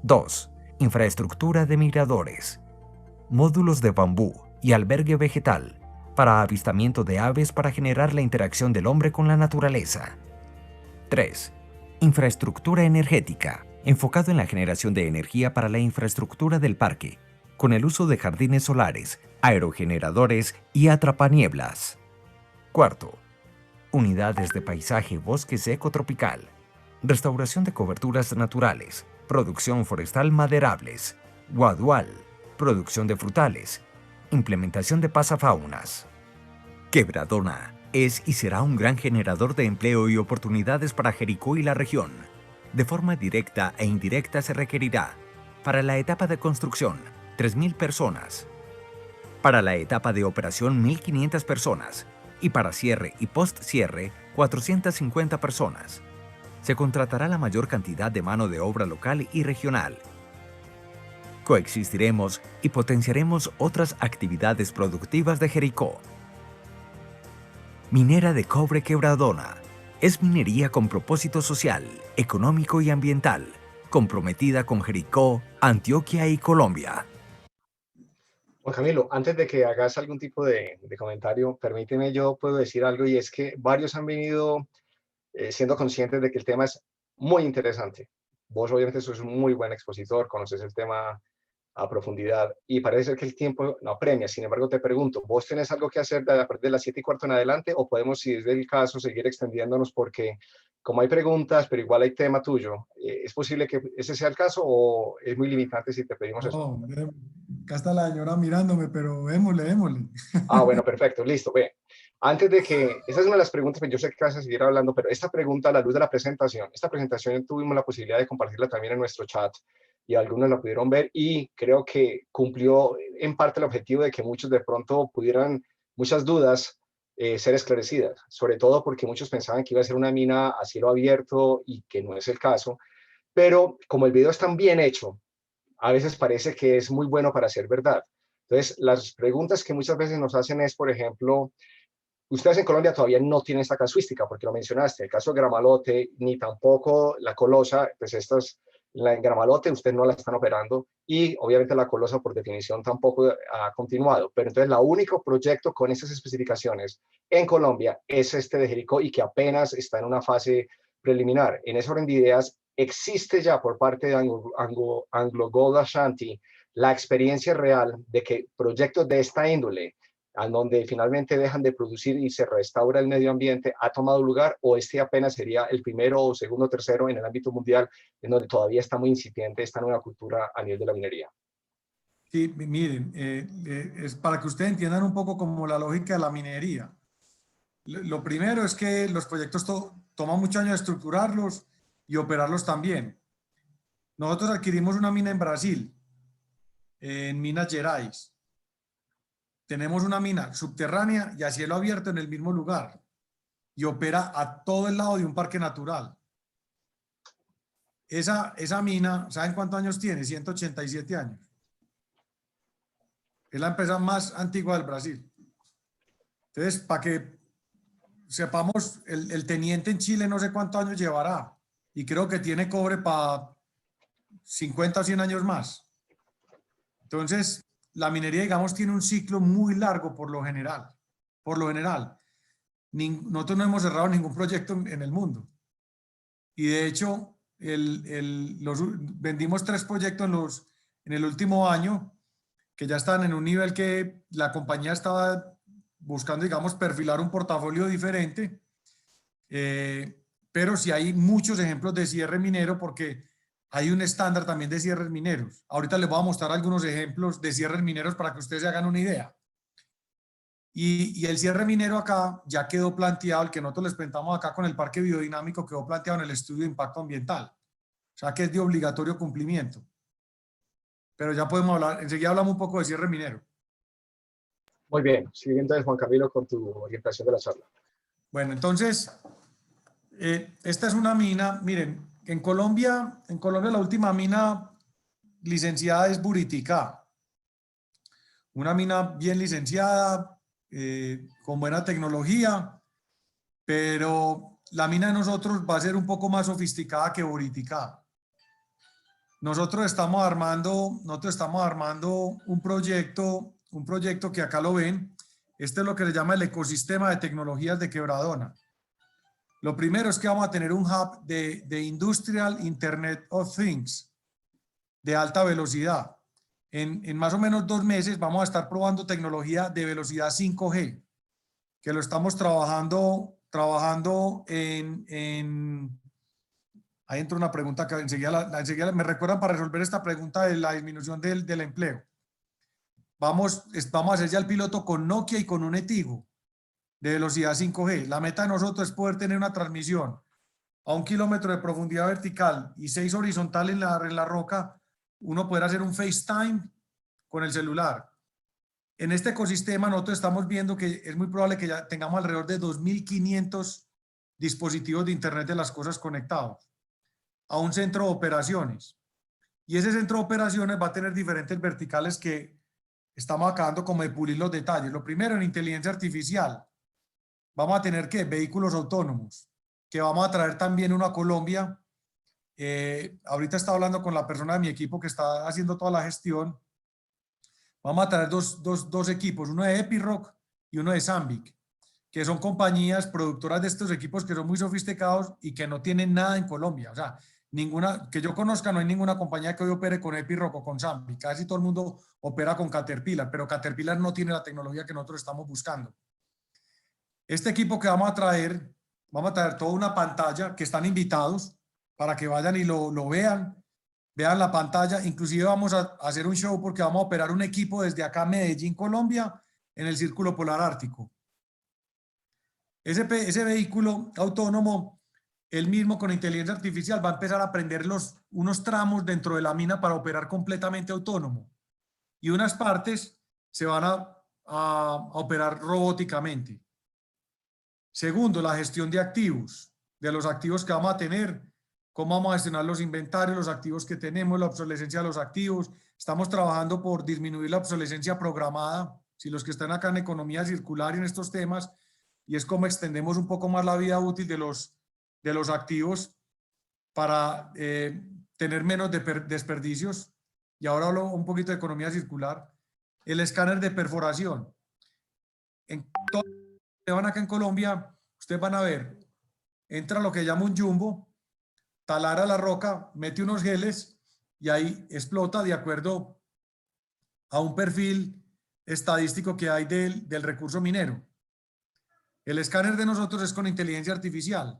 2. Infraestructura de miradores, módulos de bambú, y albergue vegetal para avistamiento de aves para generar la interacción del hombre con la naturaleza. 3. Infraestructura energética, enfocado en la generación de energía para la infraestructura del parque, con el uso de jardines solares, aerogeneradores y atrapanieblas. 4. Unidades de paisaje bosque seco tropical, restauración de coberturas naturales, producción forestal maderables, guadual, producción de frutales, implementación de pasafaunas. Quebradona es y será un gran generador de empleo y oportunidades para Jericó y la región. De forma directa e indirecta se requerirá, para la etapa de construcción, 3.000 personas, para la etapa de operación 1.500 personas y para cierre y post-cierre 450 personas. Se contratará la mayor cantidad de mano de obra local y regional. Coexistiremos y potenciaremos otras actividades productivas de Jericó. Minera de cobre Quebradona. Es minería con propósito social, económico y ambiental, comprometida con Jericó, Antioquia y Colombia. Juan Camilo, antes de que hagas algún tipo de comentario, permíteme, yo puedo decir algo, y es que varios han venido siendo conscientes de que el tema es muy interesante. Vos obviamente sos un muy buen expositor, conoces el tema a profundidad y parece ser que el tiempo no apremia. Sin embargo, te pregunto, ¿vos tenés algo que hacer a partir de las 7:15 en adelante o podemos, si es el caso, seguir extendiéndonos? Porque como hay preguntas, pero igual hay tema tuyo, ¿es posible que ese sea el caso o es muy limitante si te pedimos eso? Acá está la señora mirándome, pero démosle. Ah, bueno, perfecto, listo. Ve, antes de que, esa es una de las preguntas, pues yo sé que vas a seguir hablando, pero esta pregunta a la luz de la presentación, esta presentación tuvimos la posibilidad de compartirla también en nuestro chat y algunos la pudieron ver y creo que cumplió en parte el objetivo de que muchos de pronto pudieran, muchas dudas, ser esclarecidas, sobre todo porque muchos pensaban que iba a ser una mina a cielo abierto y que no es el caso, pero como el video es tan bien hecho, a veces parece que es muy bueno para ser verdad. Entonces, las preguntas que muchas veces nos hacen es, por ejemplo, ustedes en Colombia todavía no tienen esta casuística, porque lo mencionaste, el caso de Gramalote, ni tampoco la Colosa, pues estas, la en Gramalote ustedes no la están operando, y obviamente la Colosa por definición tampoco ha continuado, pero entonces el único proyecto con esas especificaciones en Colombia es este de Jericó y que apenas está en una fase preliminar. En ese orden de ideas, existe ya por parte de Anglo Gold Ashanti la experiencia real de que proyectos de esta índole, a donde finalmente dejan de producir y se restaura el medio ambiente, ha tomado lugar, o este apenas sería el primero o segundo o tercero en el ámbito mundial, en donde todavía está muy incipiente esta nueva cultura a nivel de la minería? Sí, miren, es para que ustedes entiendan un poco como la lógica de la minería. Lo primero es que los proyectos toman muchos años de estructurarlos y operarlos también. Nosotros adquirimos una mina en Brasil, en Minas Gerais. Tenemos una mina subterránea y a cielo abierto en el mismo lugar y opera a todo el lado de un parque natural. Esa mina, ¿saben cuántos años tiene? 187 años. Es la empresa más antigua del Brasil. Entonces, para que sepamos, el teniente en Chile no sé cuántos años llevará y creo que tiene cobre para 50 o 100 años más. Entonces, la minería, digamos, tiene un ciclo muy largo por lo general. Por lo general. Nosotros no hemos cerrado ningún proyecto en el mundo. Y de hecho, vendimos 3 proyectos en el último año que ya están en un nivel que la compañía estaba buscando, digamos, perfilar un portafolio diferente. Pero sí hay muchos ejemplos de cierre minero porque hay un estándar también de cierres mineros. Ahorita les voy a mostrar algunos ejemplos de cierres mineros para que ustedes se hagan una idea. Y el cierre minero acá ya quedó planteado, el que nosotros les presentamos acá con el parque biodinámico quedó planteado en el estudio de impacto ambiental. O sea que es de obligatorio cumplimiento. Pero ya podemos hablar, enseguida hablamos un poco de cierre minero. Muy bien, sigue entonces Juan Camilo con tu orientación de la charla. Bueno, entonces, esta es una mina, miren, en Colombia la última mina licenciada es Buriticá. Una mina bien licenciada, con buena tecnología, pero la mina de nosotros va a ser un poco más sofisticada que Buriticá. Nosotros estamos armando un proyecto un proyecto que acá lo ven. Este es lo que se llama el ecosistema de tecnologías de Quebradona. Lo primero es que vamos a tener un hub de Industrial Internet of Things de alta velocidad. En más o menos 2 meses vamos a estar probando tecnología de velocidad 5G, que lo estamos trabajando en ahí entra una pregunta que enseguida me recuerdan para resolver esta pregunta de la disminución del empleo. Vamos a hacer ya el piloto con Nokia y con un Etigo de velocidad 5G. La meta de nosotros es poder tener una transmisión a 1 kilómetro de profundidad vertical y 6 horizontal en la roca, uno poder hacer un FaceTime con el celular. En este ecosistema nosotros estamos viendo que es muy probable que ya tengamos alrededor de 2.500 dispositivos de Internet de las cosas conectados a un centro de operaciones. Y ese centro de operaciones va a tener diferentes verticales que estamos acabando como de pulir los detalles. Lo primero, en inteligencia artificial. Vamos a tener ¿qué? Vehículos autónomos, que vamos a traer también uno a Colombia. Ahorita estaba hablando con la persona de mi equipo que está haciendo toda la gestión. Vamos a traer dos equipos, uno de Epiroc y uno de Zambic, que son compañías productoras de estos equipos que son muy sofisticados y que no tienen nada en Colombia. O sea, ninguna, que yo conozca, no hay ninguna compañía que hoy opere con Epiroc o con Zambic. Casi todo el mundo opera con Caterpillar, pero Caterpillar no tiene la tecnología que nosotros estamos buscando. Este equipo que vamos a traer toda una pantalla, que están invitados para que vayan y lo vean la pantalla. Inclusive vamos a hacer un show porque vamos a operar un equipo desde acá, Medellín, Colombia, en el Círculo Polar Ártico. Ese vehículo autónomo, él mismo con inteligencia artificial va a empezar a aprender unos tramos dentro de la mina para operar completamente autónomo. Y unas partes se van a operar robóticamente. Segundo, la gestión de activos, de los activos que vamos a tener, cómo vamos a gestionar los inventarios, los activos que tenemos, la obsolescencia de los activos. Estamos trabajando por disminuir la obsolescencia programada, si los que están acá en economía circular y en estos temas, y es como extendemos un poco más la vida útil de los activos para tener menos desperdicios. Y ahora hablo un poquito de economía circular. El escáner de perforación. En todo que van acá en Colombia, ustedes van a ver, entra lo que llama un jumbo, talara la roca, mete unos geles y ahí explota de acuerdo a un perfil estadístico que hay del recurso minero. El escáner de nosotros es con inteligencia artificial.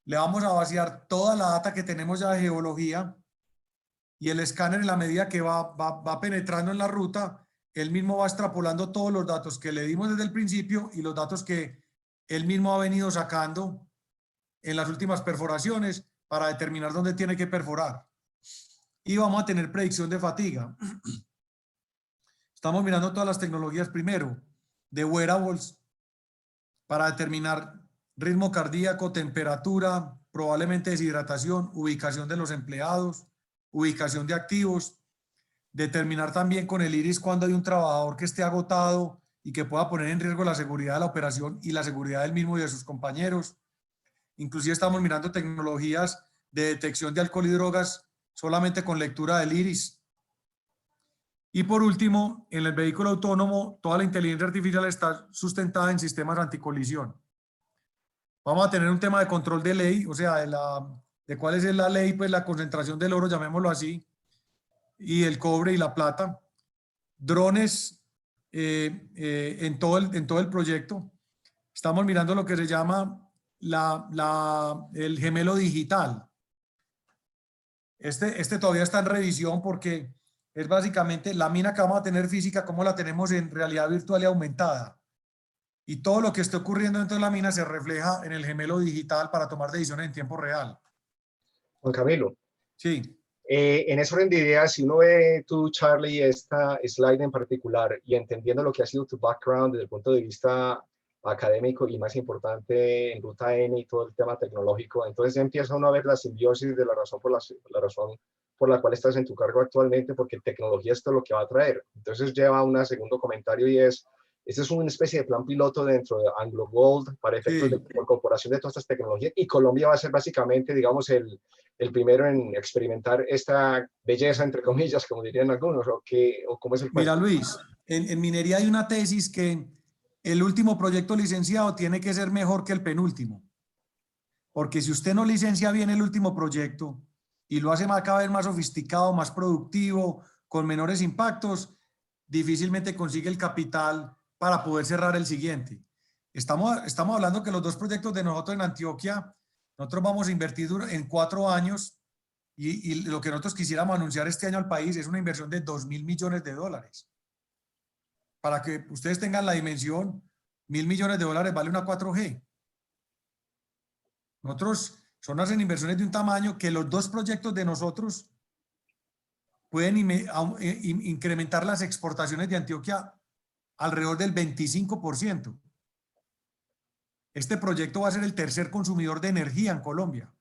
Le vamos a vaciar toda la data que tenemos ya de geología y el escáner, en la medida que va penetrando en la ruta, él mismo va extrapolando todos los datos que le dimos desde el principio y los datos que él mismo ha venido sacando en las últimas perforaciones para determinar dónde tiene que perforar. Y vamos a tener predicción de fatiga. Estamos mirando todas las tecnologías primero, de wearables, para determinar ritmo cardíaco, temperatura, probablemente deshidratación, ubicación de los empleados, ubicación de activos, determinar también con el iris cuando hay un trabajador que esté agotado y que pueda poner en riesgo la seguridad de la operación y la seguridad del mismo y de sus compañeros. Inclusive estamos mirando tecnologías de detección de alcohol y drogas solamente con lectura del iris. Y por último, en el vehículo autónomo, toda la inteligencia artificial está sustentada en sistemas anticolisión. Vamos a tener un tema de control de ley, o sea, de cuál es la ley, pues la concentración del oro, llamémoslo así, y el cobre y la plata. Drones en todo el proyecto. Estamos mirando lo que se llama el gemelo digital. Este todavía está en revisión porque es básicamente la mina que vamos a tener física, como la tenemos en realidad virtual y aumentada. Y todo lo que esté ocurriendo dentro de la mina se refleja en el gemelo digital para tomar decisiones en tiempo real. Juan Camilo. Sí. En ese orden de ideas, si uno ve tú, Charlie, esta slide en particular y entendiendo lo que ha sido tu background desde el punto de vista académico y más importante en Ruta N y todo el tema tecnológico, entonces ya empieza uno a ver la simbiosis de la razón por la cual estás en tu cargo actualmente, porque tecnología esto es lo que va a traer. Entonces lleva un segundo comentario y es, Este es una especie de plan piloto dentro de Anglo Gold para efectos de incorporación de todas estas tecnologías, y Colombia va a ser básicamente, digamos, el primero en experimentar esta belleza, entre comillas, como dirían algunos, o cómo es el cuento. Mira, Luis, en minería hay una tesis que el último proyecto licenciado tiene que ser mejor que el penúltimo. Porque si usted no licencia bien el último proyecto y lo hace cada vez más sofisticado, más productivo, con menores impactos, difícilmente consigue el capital para poder cerrar el siguiente. Estamos hablando que los 2 proyectos de nosotros en Antioquia, nosotros vamos a invertir en 4 años y lo que nosotros quisiéramos anunciar este año al país es una inversión de $2.000 millones. Para que ustedes tengan la dimensión, $1.000 millones vale una 4G. Nosotros hacen inversiones de un tamaño que los 2 proyectos de nosotros pueden incrementar las exportaciones de Antioquia alrededor del 25%. Este proyecto va a ser el tercer consumidor de energía en Colombia.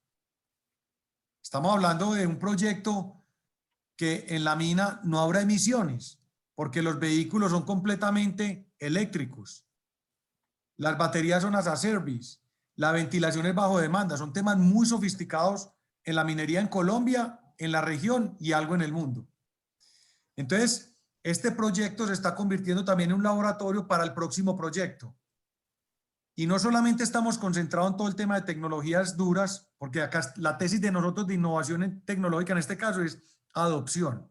Estamos hablando de un proyecto que en la mina no habrá emisiones, porque los vehículos son completamente eléctricos. Las baterías son as a service. La ventilación es bajo demanda. Son temas muy sofisticados en la minería en Colombia, en la región y algo en el mundo. Entonces, este proyecto se está convirtiendo también en un laboratorio para el próximo proyecto. Y no solamente estamos concentrados en todo el tema de tecnologías duras, porque acá la tesis de nosotros de innovación tecnológica en este caso es adopción.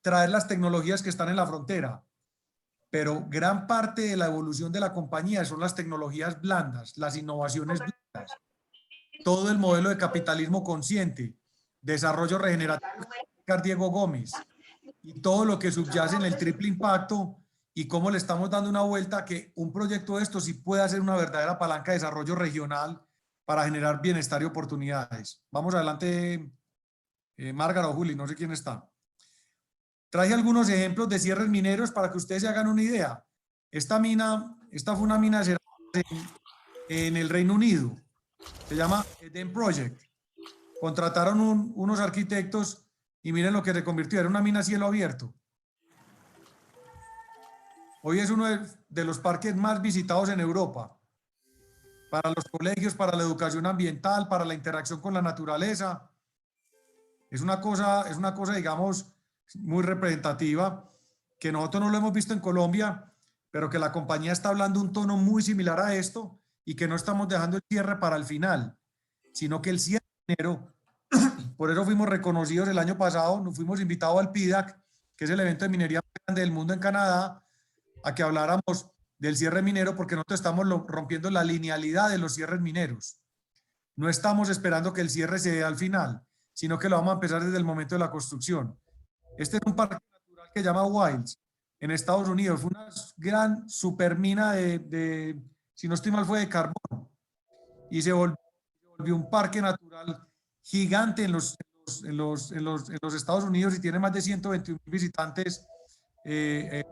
Traer las tecnologías que están en la frontera. Pero gran parte de la evolución de la compañía son las tecnologías blandas, las innovaciones blandas. Todo el modelo de capitalismo consciente, desarrollo regenerativo de Diego Gómez y todo lo que subyace en el triple impacto y cómo le estamos dando una vuelta que un proyecto de esto sí puede ser una verdadera palanca de desarrollo regional para generar bienestar y oportunidades. Vamos adelante, Márgara o Juli, no sé quién está. Traje algunos ejemplos de cierres mineros para que ustedes se hagan una idea. Esta fue una mina de cerámica en el Reino Unido. Se llama Eden Project. Contrataron unos arquitectos y miren lo que se convirtió. Era una mina a cielo abierto. Hoy es uno de los parques más visitados en Europa. Para los colegios, para la educación ambiental, para la interacción con la naturaleza. Es una cosa, digamos, muy representativa, que nosotros no lo hemos visto en Colombia, pero que la compañía está hablando un tono muy similar a esto y que no estamos dejando el cierre para el final, sino que el cierre minero, por eso fuimos reconocidos el año pasado, nos fuimos invitados al PIDAC, que es el evento de minería más grande del mundo en Canadá, a que habláramos del cierre minero, porque nosotros estamos rompiendo la linealidad de los cierres mineros. No estamos esperando que el cierre se dé al final, sino que lo vamos a empezar desde el momento de la construcción. Este es un parque natural que se llama Wilds, en Estados Unidos. Fue una gran supermina si no estoy mal, fue de carbón. Y se volvió un parque natural gigante en los Estados Unidos y tiene más de 121.000 visitantes. ¿Y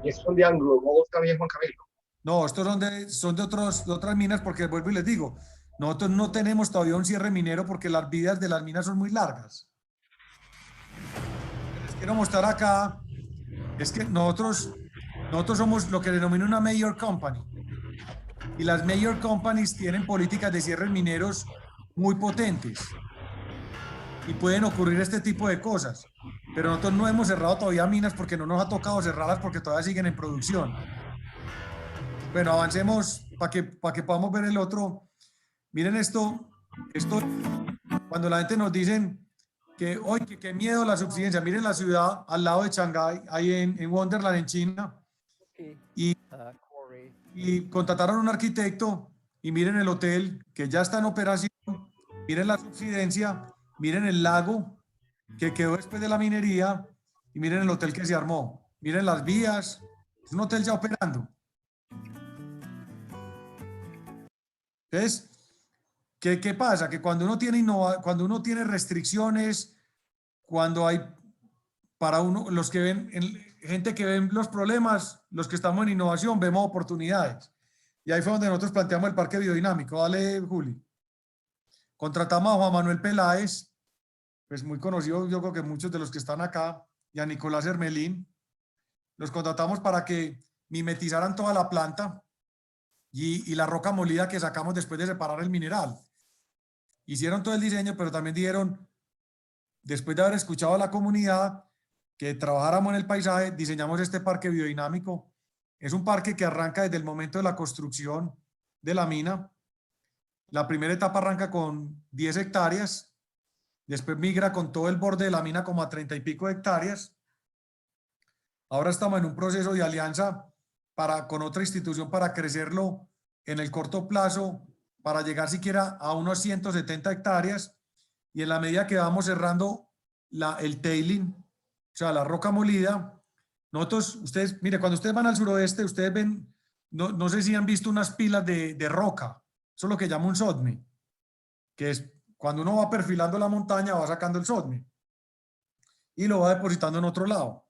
estos son de Anglo Gold también, Juan Camilo? No, estos son de otras minas, porque vuelvo y les digo, nosotros no tenemos todavía un cierre minero porque las vidas de las minas son muy largas. Lo que les quiero mostrar acá es que nosotros somos lo que denomina una major company. Y las major companies tienen políticas de cierres mineros muy potentes. Y pueden ocurrir este tipo de cosas. Pero nosotros no hemos cerrado todavía minas porque no nos ha tocado cerrarlas porque todavía siguen en producción. Bueno, avancemos para que podamos ver el otro. Miren esto, cuando la gente nos dicen que hoy qué miedo la subsidencia. Miren la ciudad al lado de Shanghái, ahí en Wonderland, en China. Y contrataron a un arquitecto y miren el hotel que ya está en operación. Miren la subsidencia, miren el lago que quedó después de la minería y miren el hotel que se armó. Miren las vías, es un hotel ya operando. Entonces, ¿qué pasa? Que cuando uno tiene restricciones, cuando hay para uno, los que ven, gente que ven los problemas, los que estamos en innovación, vemos oportunidades. Y ahí fue donde nosotros planteamos el parque biodinámico. Dale, Juli. Contratamos a Juan Manuel Peláez, pues muy conocido, yo creo que muchos de los que están acá, y a Nicolás Hermelín. Los contratamos para que mimetizaran toda la planta y la roca molida que sacamos después de separar el mineral. Hicieron todo el diseño, pero también dijeron, después de haber escuchado a la comunidad, que trabajáramos en el paisaje, diseñamos este parque biodinámico. Es un parque que arranca desde el momento de la construcción de la mina. La primera etapa arranca con 10 hectáreas, después migra con todo el borde de la mina como a 30 y pico hectáreas. Ahora estamos en un proceso de alianza con otra institución para crecerlo en el corto plazo, para llegar siquiera a unos 170 hectáreas, y en la medida que vamos cerrando el tailing, o sea, la roca molida, nosotros, ustedes, mire, cuando ustedes van al suroeste, ustedes ven, no sé si han visto unas pilas de roca, eso es lo que llama un sodme, que es cuando uno va perfilando la montaña, va sacando el sodme y lo va depositando en otro lado.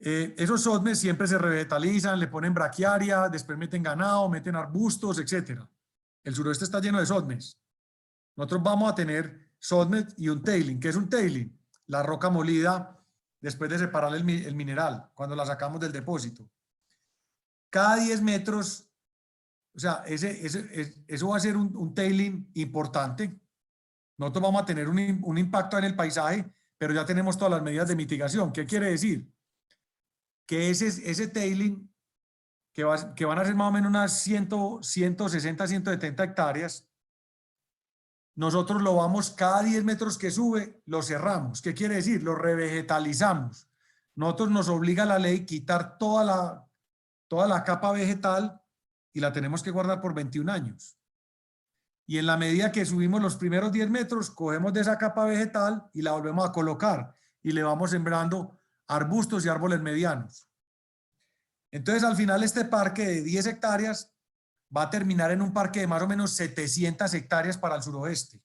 Esos sodmes siempre se revegetalizan, le ponen braquiaria, después meten ganado, meten arbustos, etc. El suroeste está lleno de sodmes. Nosotros vamos a tener sodmes y un tailing. ¿Qué es un tailing? La roca molida después de separar el mineral, cuando la sacamos del depósito. Cada 10 metros, o sea, eso va a ser un tailing importante. Nosotros vamos a tener un impacto en el paisaje, pero ya tenemos todas las medidas de mitigación. ¿Qué quiere decir? Que ese tailing, que van a ser más o menos unas 160, 170 hectáreas, nosotros lo vamos, cada 10 metros que sube, lo cerramos. ¿Qué quiere decir? Lo revegetalizamos. Nosotros nos obliga la ley quitar toda la capa vegetal y la tenemos que guardar por 21 años. Y en la medida que subimos los primeros 10 metros, cogemos de esa capa vegetal y la volvemos a colocar y le vamos sembrando arbustos y árboles medianos. Entonces, al final, este parque de 10 hectáreas va a terminar en un parque de más o menos 700 hectáreas para el suroeste.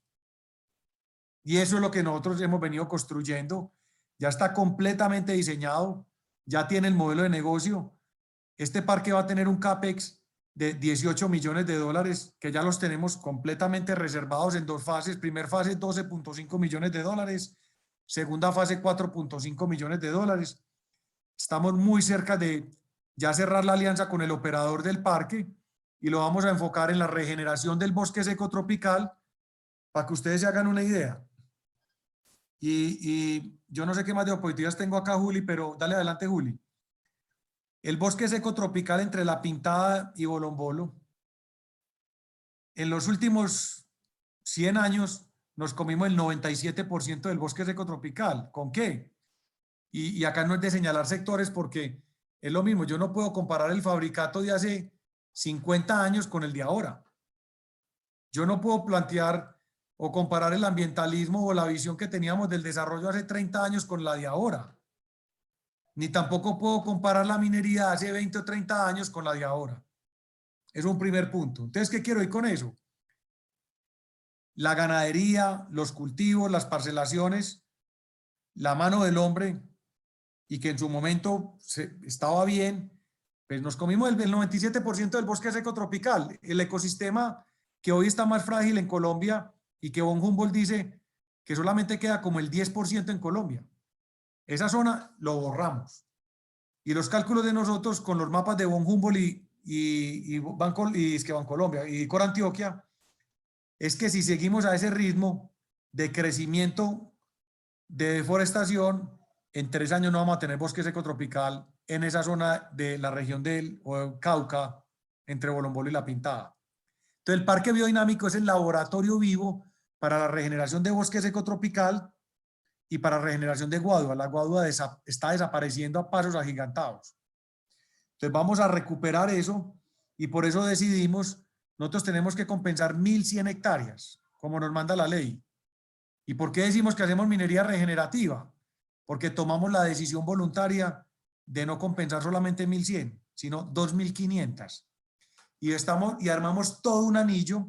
Y eso es lo que nosotros hemos venido construyendo. Ya está completamente diseñado, ya tiene el modelo de negocio. Este parque va a tener un CAPEX de 18 millones de dólares, que ya los tenemos completamente reservados en 2 fases. Primera fase, 12.5 millones de dólares. Segunda fase, 4.5 millones de dólares. Estamos muy cerca de ya cerrar la alianza con el operador del parque y lo vamos a enfocar en la regeneración del bosque seco tropical para que ustedes se hagan una idea. Y yo no sé qué más diapositivas tengo acá, Juli, pero dale adelante, Juli. El bosque seco tropical entre La Pintada y Bolombolo, en los últimos 100 años nos comimos el 97% del bosque seco tropical. ¿Con qué? Y acá no es de señalar sectores porque es lo mismo. Yo no puedo comparar el fabricato de hace 50 años con el de ahora. Yo no puedo plantear o comparar el ambientalismo o la visión que teníamos del desarrollo hace 30 años con la de ahora. Ni tampoco puedo comparar la minería de hace 20 o 30 años con la de ahora. Es un primer punto. Entonces, ¿qué quiero ir con eso? La ganadería, los cultivos, las parcelaciones, la mano del hombre, y que en su momento estaba bien, pues nos comimos el 97% del bosque seco tropical. El ecosistema que hoy está más frágil en Colombia y que von Humboldt dice que solamente queda como el 10% en Colombia. Esa zona lo borramos. Y los cálculos de nosotros con los mapas de von Humboldt y Bancolombia y Cor Antioquia es que si seguimos a ese ritmo de crecimiento de deforestación, en 3 años no vamos a tener bosque seco tropical en esa zona de la región del Cauca, entre Bolombolo y La Pintada. Entonces, el parque biodinámico es el laboratorio vivo para la regeneración de bosque seco tropical y para regeneración de guadua. La guadua está desapareciendo a pasos agigantados. Entonces, vamos a recuperar eso y por eso decidimos, nosotros tenemos que compensar 1.100 hectáreas, como nos manda la ley. ¿Y por qué decimos que hacemos minería regenerativa? Porque tomamos la decisión voluntaria de no compensar solamente 1.100, sino 2.500. Y armamos todo un anillo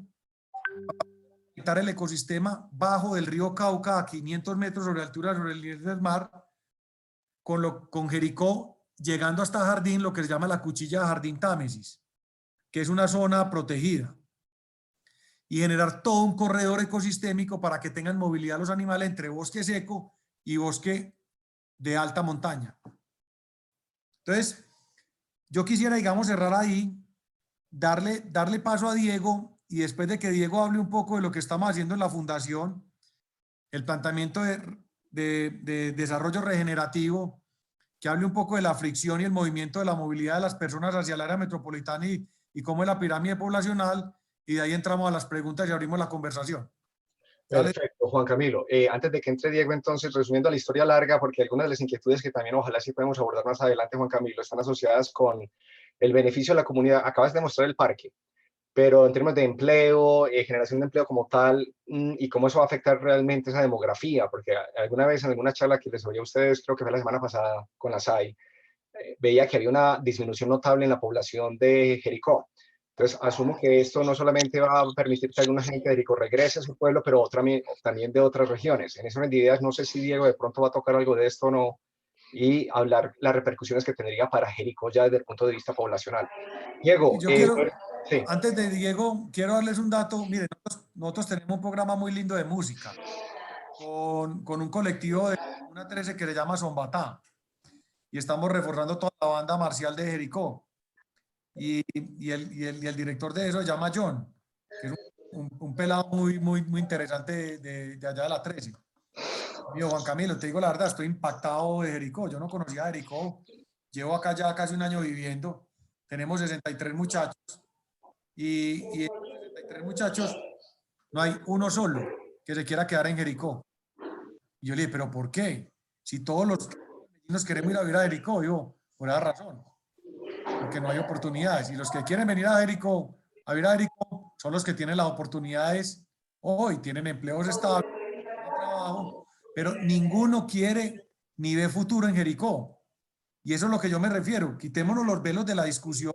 para conectar el ecosistema bajo del río Cauca a 500 metros sobre altura sobre el nivel del mar, con Jericó, llegando hasta Jardín, lo que se llama la cuchilla de Jardín Támesis, que es una zona protegida. y generar todo un corredor ecosistémico para que tengan movilidad los animales entre bosque seco y bosque de alta montaña. Entonces, yo quisiera, digamos, cerrar ahí, darle paso a Diego, y después de que Diego hable un poco de lo que estamos haciendo en la fundación, el planteamiento de desarrollo regenerativo, que hable un poco de la fricción y el movimiento de la movilidad de las personas hacia el área metropolitana y cómo es la pirámide poblacional, y de ahí entramos a las preguntas y abrimos la conversación. Perfecto, Juan Camilo. Antes de que entre Diego, entonces, resumiendo la historia larga, porque algunas de las inquietudes que también ojalá sí podemos abordar más adelante, Juan Camilo, están asociadas con el beneficio de la comunidad. Acabas de mostrar el parque, pero en términos de empleo, generación de empleo como tal, y cómo eso va a afectar realmente esa demografía, porque alguna vez en alguna charla que les oí a ustedes, creo que fue la semana pasada con la SAI, veía que había una disminución notable en la población de Jericó. Entonces, asumo que esto no solamente va a permitir que alguna gente de Jericó regrese a su pueblo, pero también de otras regiones. En ese orden de ideas, no sé si Diego de pronto va a tocar algo de esto o no, y hablar las repercusiones que tendría para Jericó ya desde el punto de vista poblacional. Diego, Yo quiero, sí. antes de Diego, quiero darles un dato. Miren, nosotros tenemos un programa muy lindo de música con un colectivo de una 13 que se llama Zombatá, y estamos reforzando toda la banda marcial de Jericó. Y el director de eso se llama John, que es un pelado muy interesante de allá de la 13. Mío, Juan Camilo, te digo la verdad, estoy impactado de Jericó. Yo no conocía a Jericó. Llevo acá ya casi un año viviendo. Tenemos 63 muchachos y de los 63 muchachos no hay uno solo que se quiera quedar en Jericó. Y yo le dije, ¿pero por qué? Si todos los nos queremos ir a vivir a Jericó, digo, por esa razón, porque no hay oportunidades. Y los que quieren venir a Jericó, a vivir a Jericó, son los que tienen las oportunidades hoy, tienen empleos estables, tienen trabajo, pero ninguno quiere ni ve futuro en Jericó. Y eso es lo que yo me refiero. Quitémonos los velos de la discusión,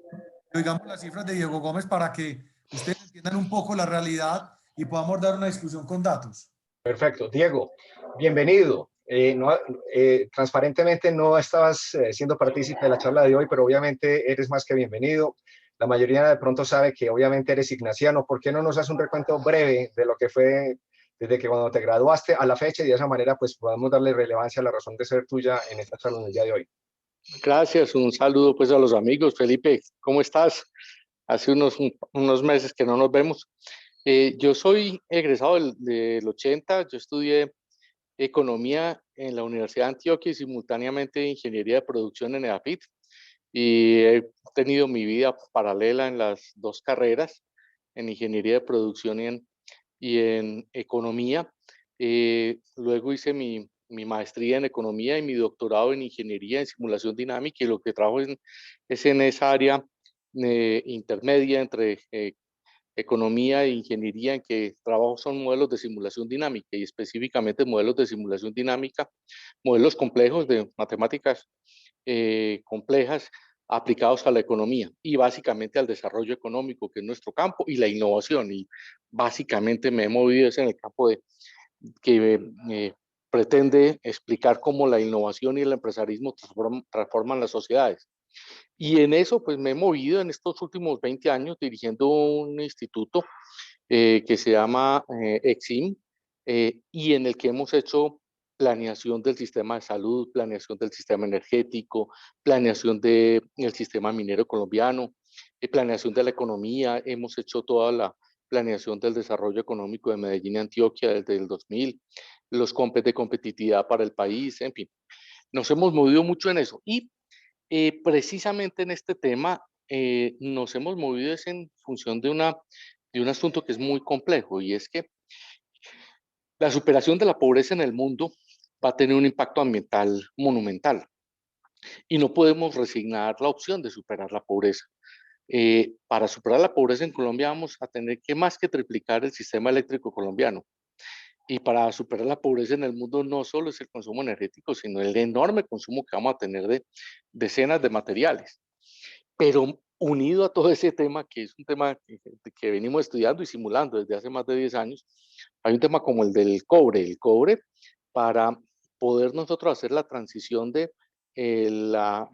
oigamos las cifras de Diego Gómez para que ustedes entiendan un poco la realidad y podamos dar una discusión con datos. Perfecto. Diego, bienvenido. Transparentemente no estabas siendo partícipe de la charla de hoy, pero obviamente eres más que bienvenido. La mayoría de pronto sabe que obviamente eres ignaciano. ¿Por qué no nos haces un recuento breve de lo que fue desde que cuando te graduaste a la fecha, y de esa manera pues podamos darle relevancia a la razón de ser tuya en esta charla del día de hoy? Gracias, un saludo pues a los amigos. Felipe, ¿cómo estás? Hace unos meses que no nos vemos. Yo soy egresado del 80, yo estudié economía en la Universidad de Antioquia y simultáneamente ingeniería de producción en EAFIT, y he tenido mi vida paralela en las dos carreras, en ingeniería de producción y en economía. Luego hice mi maestría en economía y mi doctorado en ingeniería en simulación dinámica, y lo que trabajo es en esa área intermedia entre economía e ingeniería, en que trabajo son modelos de simulación dinámica, y específicamente modelos de simulación dinámica, modelos complejos de matemáticas complejas aplicados a la economía y básicamente al desarrollo económico, que es nuestro campo, y la innovación. Y básicamente me he movido en el campo que pretende explicar cómo la innovación y el empresarismo transforman las sociedades. Y en eso pues me he movido en estos últimos 20 años dirigiendo un instituto que se llama EXIM, y en el que hemos hecho planeación del sistema de salud, planeación del sistema energético, planeación del sistema minero colombiano, planeación de la economía. Hemos hecho toda la planeación del desarrollo económico de Medellín y Antioquia desde el 2000, los compes de competitividad para el país, en fin. Nos hemos movido mucho en eso, y precisamente en este tema nos hemos movido es en función de un asunto que es muy complejo, y es que la superación de la pobreza en el mundo va a tener un impacto ambiental monumental, y no podemos resignar la opción de superar la pobreza. Para superar la pobreza en Colombia vamos a tener que más que triplicar el sistema eléctrico colombiano. Y para superar la pobreza en el mundo no solo es el consumo energético, sino el enorme consumo que vamos a tener de decenas de materiales. Pero unido a todo ese tema, que es un tema que venimos estudiando y simulando desde hace más de 10 años, hay un tema como el del cobre. El cobre, para poder nosotros hacer la transición de la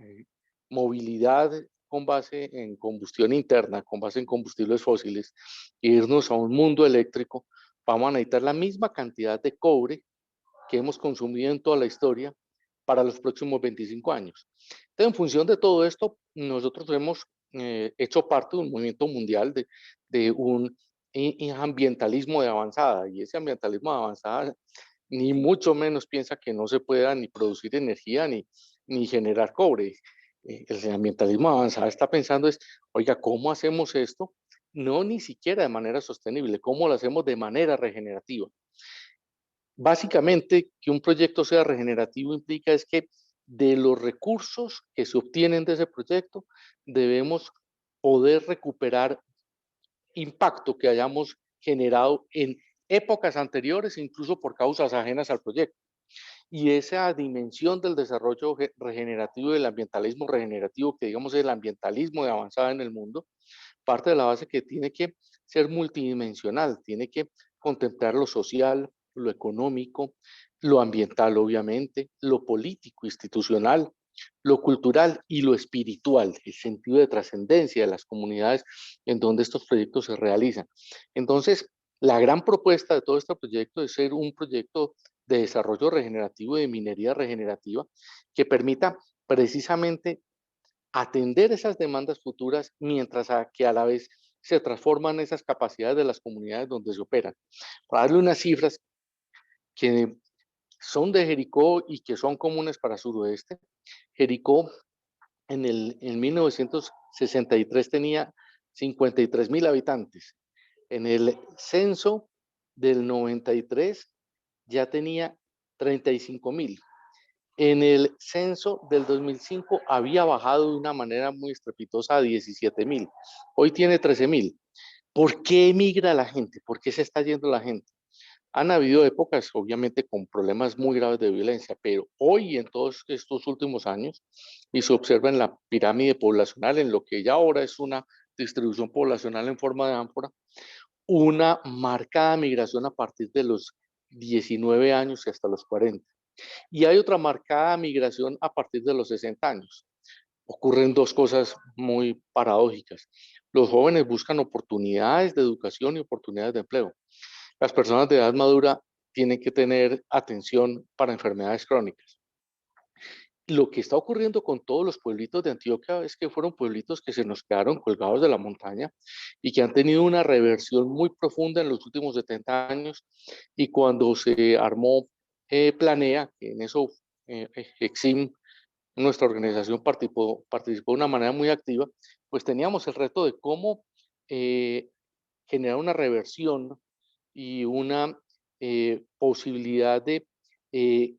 movilidad con base en combustión interna, con base en combustibles fósiles, e irnos a un mundo eléctrico, vamos a necesitar la misma cantidad de cobre que hemos consumido en toda la historia para los próximos 25 años. Entonces, en función de todo esto, nosotros hemos hecho parte de un movimiento mundial de un ambientalismo de avanzada, y ese ambientalismo de avanzada ni mucho menos piensa que no se pueda ni producir energía ni generar cobre. El ambientalismo de avanzada está pensando es, oiga, ¿cómo hacemos esto? No ni siquiera de manera sostenible, ¿cómo lo hacemos de manera regenerativa? Básicamente, que un proyecto sea regenerativo implica es que de los recursos que se obtienen de ese proyecto, debemos poder recuperar impacto que hayamos generado en épocas anteriores, incluso por causas ajenas al proyecto. Y esa dimensión del desarrollo regenerativo, del ambientalismo regenerativo, que digamos es el ambientalismo de avanzada en el mundo, parte de la base que tiene que ser multidimensional, tiene que contemplar lo social, lo económico, lo ambiental, obviamente, lo político, institucional, lo cultural y lo espiritual, el sentido de trascendencia de las comunidades en donde estos proyectos se realizan. Entonces, la gran propuesta de todo este proyecto es ser un proyecto de desarrollo regenerativo, de minería regenerativa, que permita precisamente atender esas demandas futuras mientras que a la vez se transforman esas capacidades de las comunidades donde se operan. Para darle unas cifras que son de Jericó y que son comunes para Suroeste, Jericó en 1963 tenía 53.000 habitantes. En el censo del 93 ya tenía 35.000. En el censo del 2005 había bajado de una manera muy estrepitosa a 17.000. Hoy tiene 13.000. ¿Por qué emigra la gente? ¿Por qué se está yendo la gente? Han habido épocas, obviamente, con problemas muy graves de violencia, pero hoy, en todos estos últimos años, y se observa en la pirámide poblacional, en lo que ya ahora es una distribución poblacional en forma de ánfora, una marcada migración a partir de los 19 años y hasta los 40. Y hay otra marcada migración a partir de los 60 años. Ocurren dos cosas muy paradójicas. Los jóvenes buscan oportunidades de educación y oportunidades de empleo. Las personas de edad madura tienen que tener atención para enfermedades crónicas. Lo que está ocurriendo con todos los pueblitos de Antioquia es que fueron pueblitos que se nos quedaron colgados de la montaña y que han tenido una reversión muy profunda en los últimos 70 años. Y cuando se armó Planea, que en eso Exim, nuestra organización, participó de una manera muy activa, pues teníamos el reto de cómo generar una reversión y una posibilidad de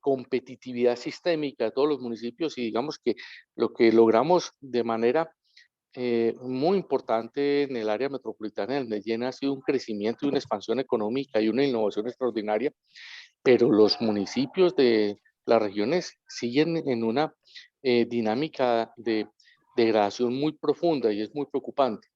competitividad sistémica de todos los municipios, y digamos que lo que logramos de manera muy importante en el área metropolitana del Medellín ha sido un crecimiento y una expansión económica y una innovación extraordinaria, pero los municipios de las regiones siguen en una dinámica de degradación muy profunda y es muy preocupante.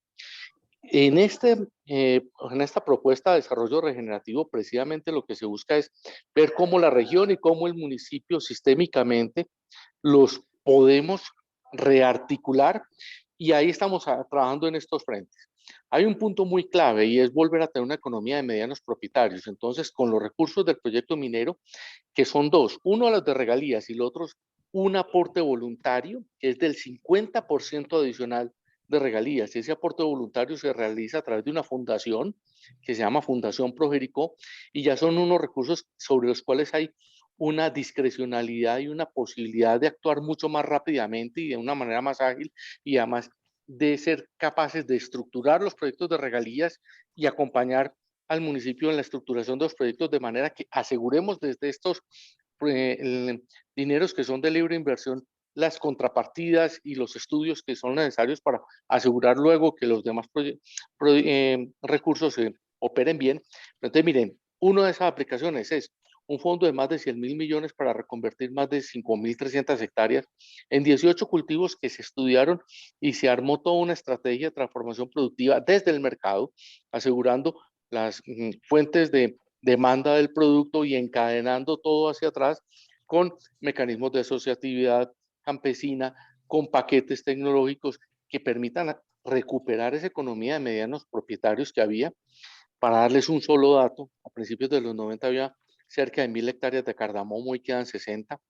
En esta propuesta de desarrollo regenerativo, precisamente lo que se busca es ver cómo la región y cómo el municipio sistémicamente los podemos rearticular, y ahí estamos trabajando en estos frentes. Hay un punto muy clave y es volver a tener una economía de medianos propietarios. Entonces, con los recursos del proyecto minero, que son dos, uno a los de regalías y el otro un aporte voluntario, que es del 50% adicional de regalías. Ese aporte voluntario se realiza a través de una fundación que se llama Fundación Pro Jericó, y ya son unos recursos sobre los cuales hay una discrecionalidad y una posibilidad de actuar mucho más rápidamente y de una manera más ágil, y además de ser capaces de estructurar los proyectos de regalías y acompañar al municipio en la estructuración de los proyectos de manera que aseguremos desde estos dineros que son de libre inversión las contrapartidas y los estudios que son necesarios para asegurar luego que los demás recursos operen bien. Entonces, miren, una de esas aplicaciones es un fondo de más de 100.000 millones para reconvertir más de 5.300 hectáreas en 18 cultivos que se estudiaron, y se armó toda una estrategia de transformación productiva desde el mercado, asegurando las fuentes de demanda del producto y encadenando todo hacia atrás con mecanismos de asociatividad campesina, con paquetes tecnológicos que permitan recuperar esa economía de medianos propietarios que había. Para darles un solo dato, a principios de los 90 había cerca de 1000 hectáreas de cardamomo y quedan 60.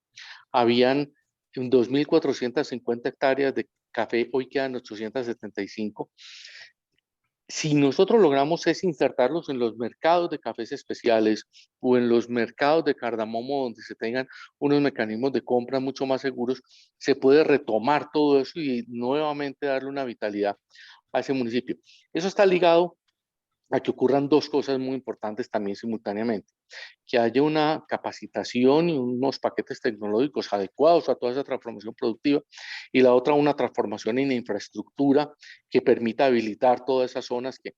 Habían 2450 hectáreas de café, hoy quedan 875. Si nosotros logramos es insertarlos en los mercados de cafés especiales o en los mercados de cardamomo donde se tengan unos mecanismos de compra mucho más seguros, se puede retomar todo eso y nuevamente darle una vitalidad a ese municipio. Eso está ligado a que ocurran dos cosas muy importantes también simultáneamente: que haya una capacitación y unos paquetes tecnológicos adecuados a toda esa transformación productiva, y la otra, una transformación en infraestructura que permita habilitar todas esas zonas que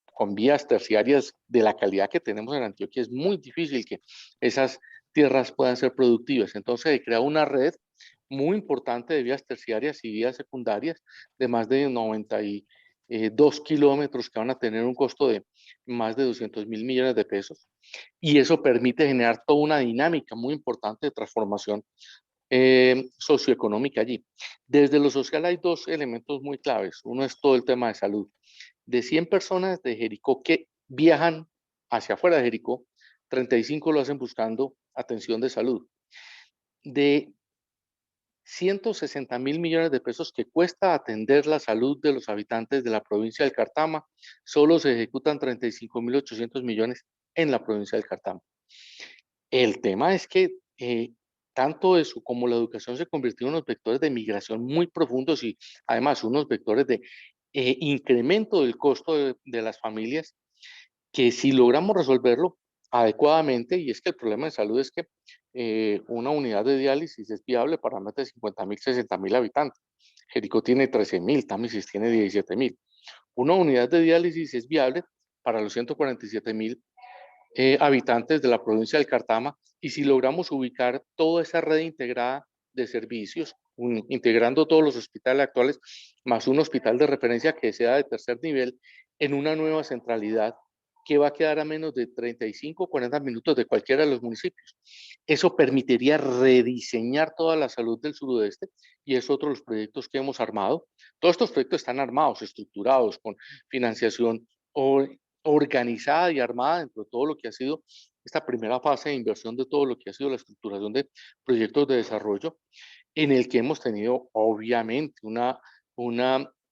con vías terciarias de la calidad que tenemos en Antioquia es muy difícil que esas tierras puedan ser productivas. Entonces, se crea una red muy importante de vías terciarias y vías secundarias de más de 92 kilómetros que van a tener un costo de más de 200.000 millones de pesos. Y eso permite generar toda una dinámica muy importante de transformación socioeconómica allí. Desde lo social hay dos elementos muy claves. Uno es todo el tema de salud. De 100 personas de Jericó que viajan hacia afuera de Jericó, 35 lo hacen buscando atención de salud. De 160.000 millones de pesos que cuesta atender la salud de los habitantes de la provincia del Cartama, solo se ejecutan 35.800 millones en la provincia del Cartama. El tema es que tanto eso como la educación se convirtió en unos vectores de migración muy profundos y además unos vectores de incremento del costo de las familias, que si logramos resolverlo adecuadamente, y es que el problema de salud es que una unidad de diálisis es viable para más de 50.000, 60.000 habitantes. Jericó tiene 13.000, Támesis tiene 17.000. Una unidad de diálisis es viable para los 147.000 habitantes de la provincia del Cartama, y si logramos ubicar toda esa red integrada de servicios, integrando todos los hospitales actuales, más un hospital de referencia que sea de tercer nivel, en una nueva centralidad que va a quedar a menos de 35 o 40 minutos de cualquiera de los municipios. Eso permitiría rediseñar toda la salud del suroeste, y es otro de los proyectos que hemos armado. Todos estos proyectos están armados, estructurados, con financiación organizada y armada dentro de todo lo que ha sido esta primera fase de inversión, de todo lo que ha sido la estructuración de proyectos de desarrollo, en el que hemos tenido obviamente una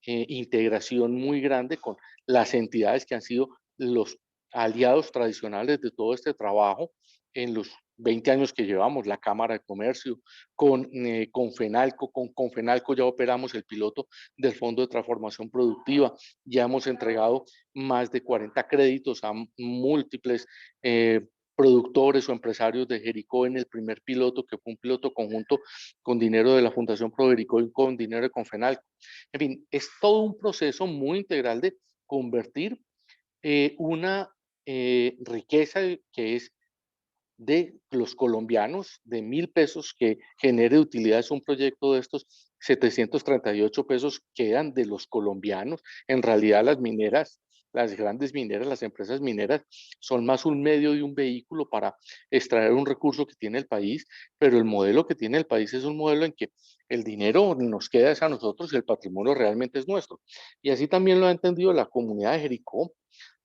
integración muy grande con las entidades que han sido los aliados tradicionales de todo este trabajo en los 20 años que llevamos: la Cámara de Comercio, con Confenalco. Con Confenalco ya operamos el piloto del Fondo de Transformación Productiva, ya hemos entregado más de 40 créditos a múltiples productores o empresarios de Jericó en el primer piloto, que fue un piloto conjunto con dinero de la Fundación Pro Jericó y con dinero de Confenalco. En fin, es todo un proceso muy integral de convertir una riqueza que es de los colombianos, de 1.000 pesos que genere utilidades un proyecto de estos, 738 pesos quedan de los colombianos. En realidad las mineras, las grandes mineras, las empresas mineras son más un medio y un vehículo para extraer un recurso que tiene el país, pero el modelo que tiene el país es un modelo en que el dinero nos queda a nosotros y el patrimonio realmente es nuestro. Y así también lo ha entendido la comunidad de Jericó.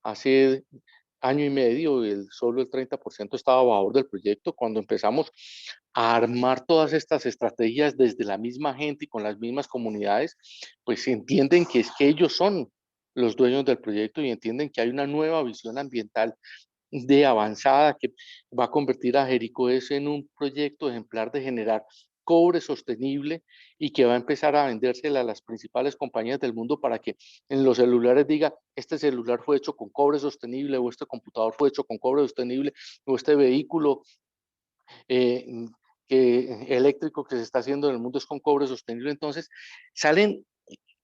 Hace año y medio, solo el 30% estaba a favor del proyecto. Cuando empezamos a armar todas estas estrategias desde la misma gente y con las mismas comunidades, pues entienden que es que ellos son los dueños del proyecto y entienden que hay una nueva visión ambiental de avanzada que va a convertir a Jericó en un proyecto ejemplar de generar cobre sostenible, y que va a empezar a vendérsela a las principales compañías del mundo para que en los celulares diga: este celular fue hecho con cobre sostenible, o este computador fue hecho con cobre sostenible, o este vehículo eléctrico que se está haciendo en el mundo es con cobre sostenible. Entonces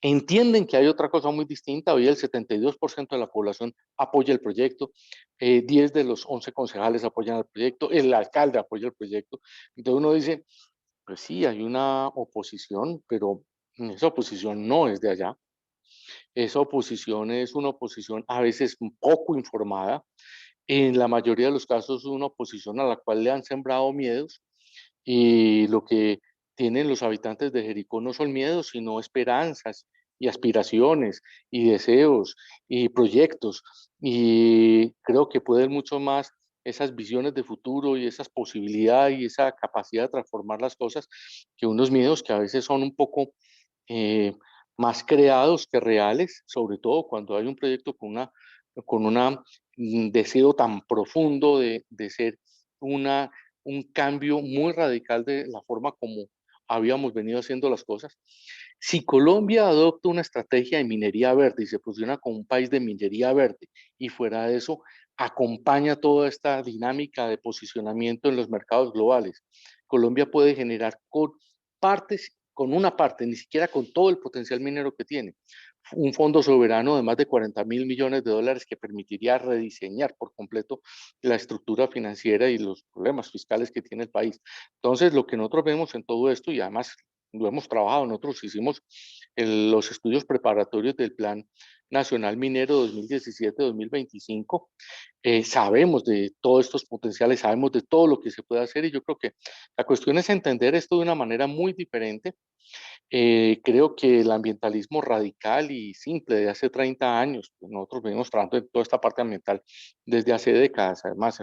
entienden que hay otra cosa muy distinta. Hoy el 72% de la población apoya el proyecto, 10 de los 11 concejales apoyan el proyecto, el alcalde apoya el proyecto. Entonces uno dice, pues sí, hay una oposición, pero esa oposición no es de allá. Esa oposición es una oposición a veces un poco informada, en la mayoría de los casos una oposición a la cual le han sembrado miedos, y lo que tienen los habitantes de Jericó no son miedos, sino esperanzas y aspiraciones y deseos y proyectos. Y creo que pueden mucho más esas visiones de futuro y esas posibilidades y esa capacidad de transformar las cosas que unos miedos que a veces son un poco más creados que reales, sobre todo cuando hay un proyecto con un deseo tan profundo de ser un cambio muy radical de la forma como habíamos venido haciendo las cosas. Si Colombia adopta una estrategia de minería verde y se posiciona como un país de minería verde y fuera de eso acompaña toda esta dinámica de posicionamiento en los mercados globales, Colombia puede generar con una parte, ni siquiera con todo el potencial minero que tiene, un fondo soberano de más de 40.000 millones de dólares que permitiría rediseñar por completo la estructura financiera y los problemas fiscales que tiene el país. Entonces, lo que nosotros vemos en todo esto, y además lo hemos trabajado, nosotros hicimos los estudios preparatorios del Plan Nacional Minero 2017-2025, sabemos de todos estos potenciales, sabemos de todo lo que se puede hacer y yo creo que la cuestión es entender esto de una manera muy diferente. Creo que el ambientalismo radical y simple de hace 30 años, pues nosotros venimos trabajando en toda esta parte ambiental desde hace décadas, además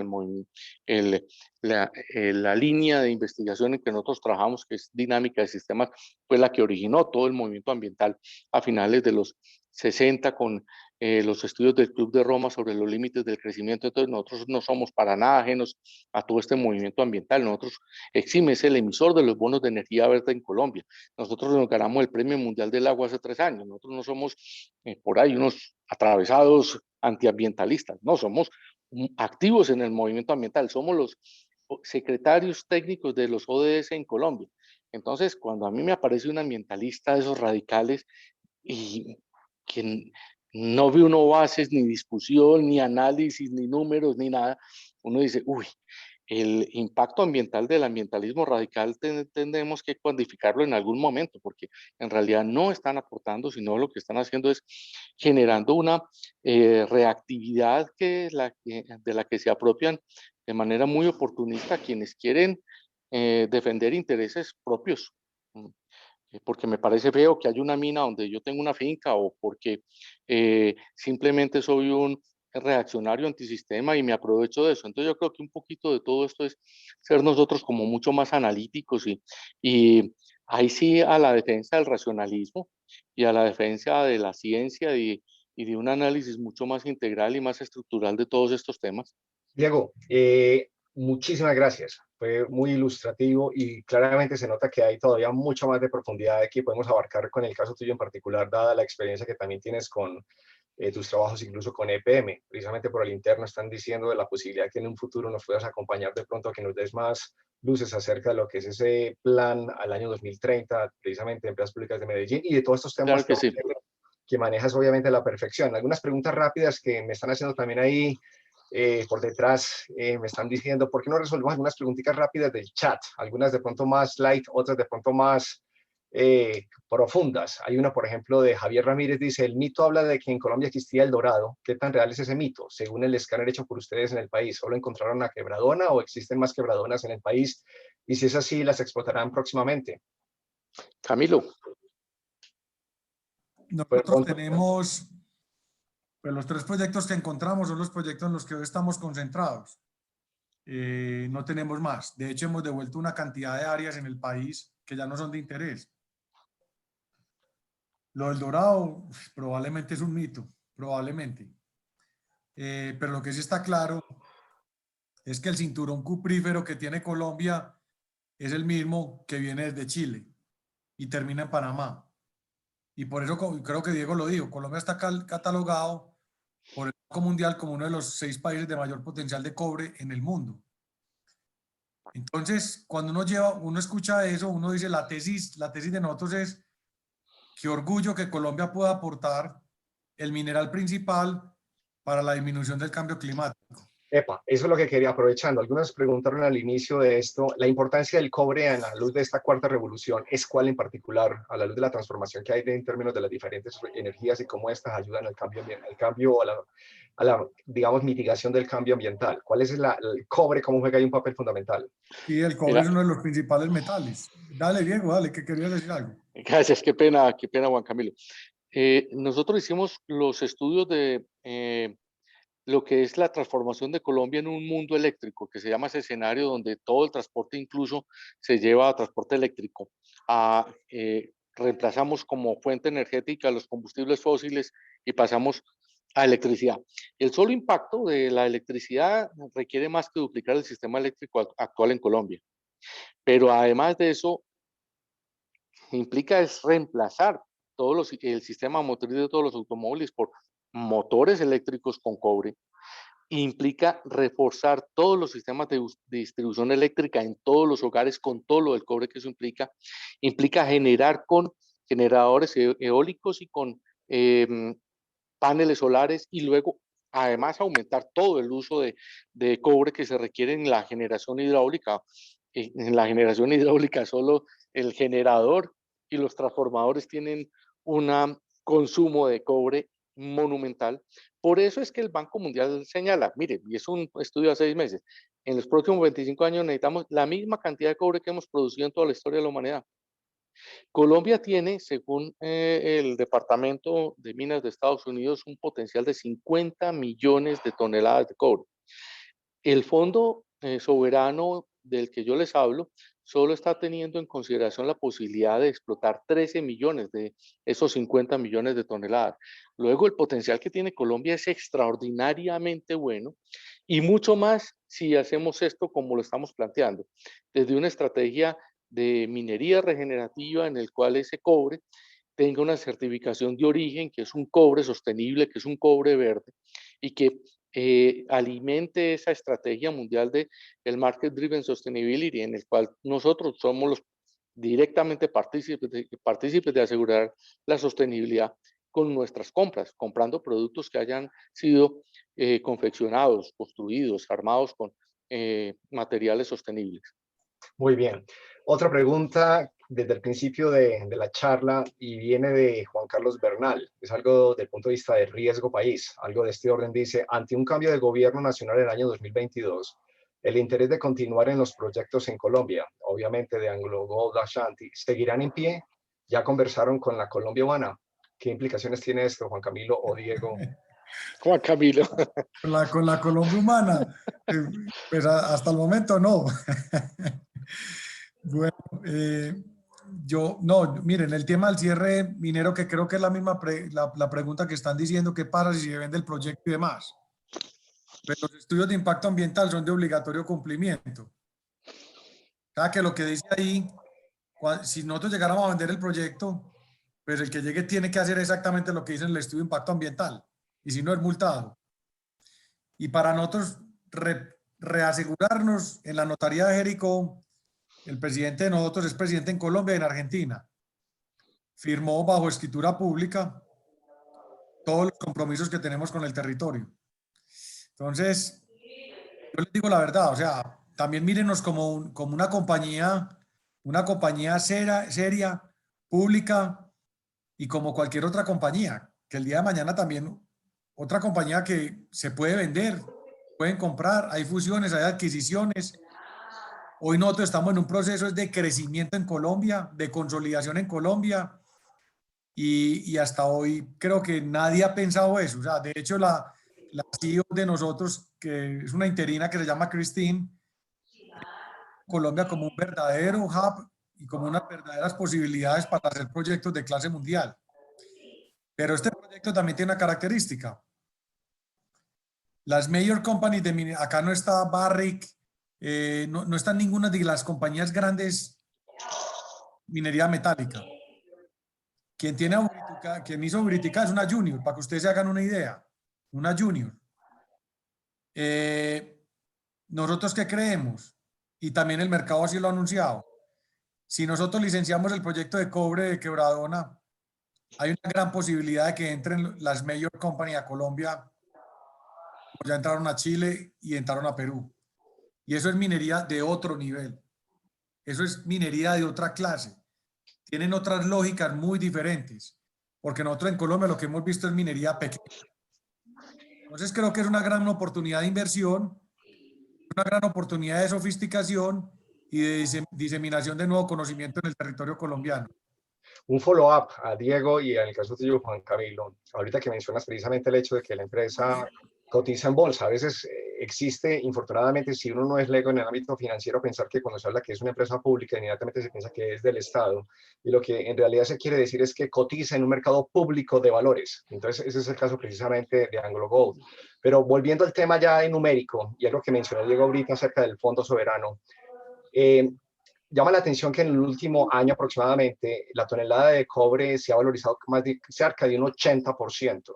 la línea de investigación en que nosotros trabajamos, que es dinámica de sistemas, fue la que originó todo el movimiento ambiental a finales de los 60 con los estudios del Club de Roma sobre los límites del crecimiento. Entonces nosotros no somos para nada ajenos a todo este movimiento ambiental. Nosotros, Exime es el emisor de los bonos de energía verde en Colombia. Nosotros nos ganamos el Premio Mundial del Agua hace 3 años. Nosotros no somos por ahí unos atravesados antiambientalistas, no, somos activos en el movimiento ambiental, somos los secretarios técnicos de los ODS en Colombia. Entonces, cuando a mí me aparece un ambientalista de esos radicales y que no ve uno bases, ni discusión, ni análisis, ni números, ni nada, uno dice, uy, el impacto ambiental del ambientalismo radical tendremos que cuantificarlo en algún momento, porque en realidad no están aportando, sino lo que están haciendo es generando una reactividad de la que se apropian de manera muy oportunista quienes quieren defender intereses propios. Porque me parece feo que haya una mina donde yo tengo una finca o porque simplemente soy un reaccionario antisistema y me aprovecho de eso. Entonces yo creo que un poquito de todo esto es ser nosotros como mucho más analíticos y ahí sí a la defensa del racionalismo y a la defensa de la ciencia y de un análisis mucho más integral y más estructural de todos estos temas. Diego, muchísimas gracias. Fue muy ilustrativo y claramente se nota que hay todavía mucho más de profundidad que podemos abarcar con el caso tuyo en particular, dada la experiencia que también tienes con tus trabajos incluso con EPM. Precisamente por el interno están diciendo de la posibilidad que en un futuro nos puedas acompañar de pronto a que nos des más luces acerca de lo que es ese plan al año 2030, precisamente de Empresas Públicas de Medellín y de todos estos temas Claro que sí. que manejas obviamente a la perfección. Algunas preguntas rápidas que me están haciendo también ahí por detrás, me están diciendo, ¿por qué no resolvemos algunas preguntitas rápidas del chat? Algunas de pronto más light, otras de pronto más profundas. Hay una, por ejemplo, de Javier Ramírez, dice, el mito habla de que en Colombia existía el dorado. ¿Qué tan real es ese mito? Según el escáner hecho por ustedes en el país, ¿solo encontraron una quebradona o existen más quebradonas en el país? Y si es así, ¿las explotarán próximamente? Camilo. Nosotros tenemos, pues los 3 proyectos que encontramos son los proyectos en los que hoy estamos concentrados. No tenemos más. De hecho, hemos devuelto una cantidad de áreas en el país que ya no son de interés. Lo del dorado probablemente es un mito, probablemente. Pero lo que sí está claro es que el cinturón cuprífero que tiene Colombia es el mismo que viene desde Chile y termina en Panamá. Y por eso creo que Diego lo dijo, Colombia está catalogado por el Banco Mundial como uno de los 6 países de mayor potencial de cobre en el mundo. Entonces, cuando uno escucha eso, uno dice, la tesis de nosotros es, qué orgullo que Colombia pueda aportar el mineral principal para la disminución del cambio climático. Epa, eso es lo que quería, aprovechando. Algunos preguntaron al inicio de esto, la importancia del cobre a la luz de esta cuarta revolución, ¿es cuál en particular, a la luz de la transformación que hay en términos de las diferentes energías y cómo estas ayudan al cambio, a la, digamos, mitigación del cambio ambiental? ¿Cuál es el cobre, cómo juega ahí un papel fundamental? Sí, el cobre es uno de los principales metales. Dale, Diego, dale, que querías decir algo. Gracias, qué pena, Juan Camilo. Nosotros hicimos los estudios de lo que es la transformación de Colombia en un mundo eléctrico, que se llama ese escenario donde todo el transporte incluso se lleva a transporte eléctrico. Reemplazamos como fuente energética los combustibles fósiles y pasamos a electricidad. El solo impacto de la electricidad requiere más que duplicar el sistema eléctrico actual en Colombia. Pero además de eso, implica es reemplazar el sistema motriz de todos los automóviles por motores eléctricos con cobre. Implica reforzar todos los sistemas de distribución eléctrica en todos los hogares con todo lo del cobre que eso implica. Implica generar con generadores eólicos y con paneles solares y luego además aumentar todo el uso de cobre que se requiere en la generación hidráulica. En la generación hidráulica solo el generador y los transformadores tienen un consumo de cobre monumental. Por eso es que el Banco Mundial señala, mire, y es un estudio de 6 meses, en los próximos 25 años necesitamos la misma cantidad de cobre que hemos producido en toda la historia de la humanidad. Colombia tiene, según el Departamento de Minas de Estados Unidos, un potencial de 50 millones de toneladas de cobre. El fondo soberano del que yo les hablo solo está teniendo en consideración la posibilidad de explotar 13 millones de esos 50 millones de toneladas. Luego, el potencial que tiene Colombia es extraordinariamente bueno y mucho más si hacemos esto como lo estamos planteando, desde una estrategia de minería regenerativa en el cual ese cobre tenga una certificación de origen, que es un cobre sostenible, que es un cobre verde, y que alimente esa estrategia mundial de el Market Driven Sustainability, en el cual nosotros somos los directamente partícipes de asegurar la sostenibilidad con nuestras compras, comprando productos que hayan sido confeccionados, construidos, armados con materiales sostenibles. Muy bien. Otra pregunta desde el principio de la charla y viene de Juan Carlos Bernal. Es algo del punto de vista de riesgo país. Algo de este orden dice, ante un cambio de gobierno nacional en el año 2022, el interés de continuar en los proyectos en Colombia, obviamente de Anglo Gold Ashanti, ¿seguirán en pie? ¿Ya conversaron con la Colombia Humana? ¿Qué implicaciones tiene esto, Juan Camilo o Diego? Juan Camilo. Con la Colombia Humana, pues hasta el momento no. Bueno, miren, el tema del cierre minero, que creo que es la misma la pregunta que están diciendo, ¿qué pasa si se vende el proyecto y demás? Pero los estudios de impacto ambiental son de obligatorio cumplimiento. O sea, que lo que dice ahí, si nosotros llegáramos a vender el proyecto, pues el que llegue tiene que hacer exactamente lo que dice en el estudio de impacto ambiental, y si no es multado. Y para nosotros reasegurarnos en la notaría de Jericó, el presidente de nosotros es presidente en Colombia y en Argentina. Firmó bajo escritura pública todos los compromisos que tenemos con el territorio. Entonces, yo les digo la verdad, o sea, también mírenos como una compañía seria, pública, y como cualquier otra compañía, que el día de mañana también otra compañía que se puede vender, pueden comprar, hay fusiones, hay adquisiciones. Hoy nosotros estamos en un proceso de crecimiento en Colombia, de consolidación en Colombia, y hasta hoy creo que nadie ha pensado eso. O sea, de hecho, la CEO de nosotros, que es una interina que se llama Christine, Colombia como un verdadero hub y como unas verdaderas posibilidades para hacer proyectos de clase mundial. Pero este proyecto también tiene una característica. Las major companies de minería, acá no está Barrick, no están ninguna de las compañías grandes minería metálica. Quien hizo Britica es una junior, para que ustedes se hagan una idea. Una junior. ¿Nosotros qué creemos? Y también el mercado así lo ha anunciado. Si nosotros licenciamos el proyecto de cobre de Quebradona, hay una gran posibilidad de que entren las major companies a Colombia ya entraron a Chile y entraron a Perú. Y eso es minería de otro nivel. Eso es minería de otra clase. Tienen otras lógicas muy diferentes, porque nosotros en Colombia lo que hemos visto es minería pequeña. Entonces creo que es una gran oportunidad de inversión, una gran oportunidad de sofisticación y de diseminación de nuevo conocimiento en el territorio colombiano. Un follow-up a Diego y en el caso tuyo, Juan Camilo, ahorita que mencionas precisamente el hecho de que la empresa cotiza en bolsa, a veces existe, infortunadamente, si uno no es lego en el ámbito financiero, pensar que cuando se habla que es una empresa pública, inmediatamente se piensa que es del Estado, y lo que en realidad se quiere decir es que cotiza en un mercado público de valores. Entonces, ese es el caso precisamente de AngloGold. Pero volviendo al tema ya en numérico, y algo que mencionó Diego ahorita acerca del Fondo Soberano, llama la atención que en el último año aproximadamente la tonelada de cobre se ha valorizado más de cerca de un 80%.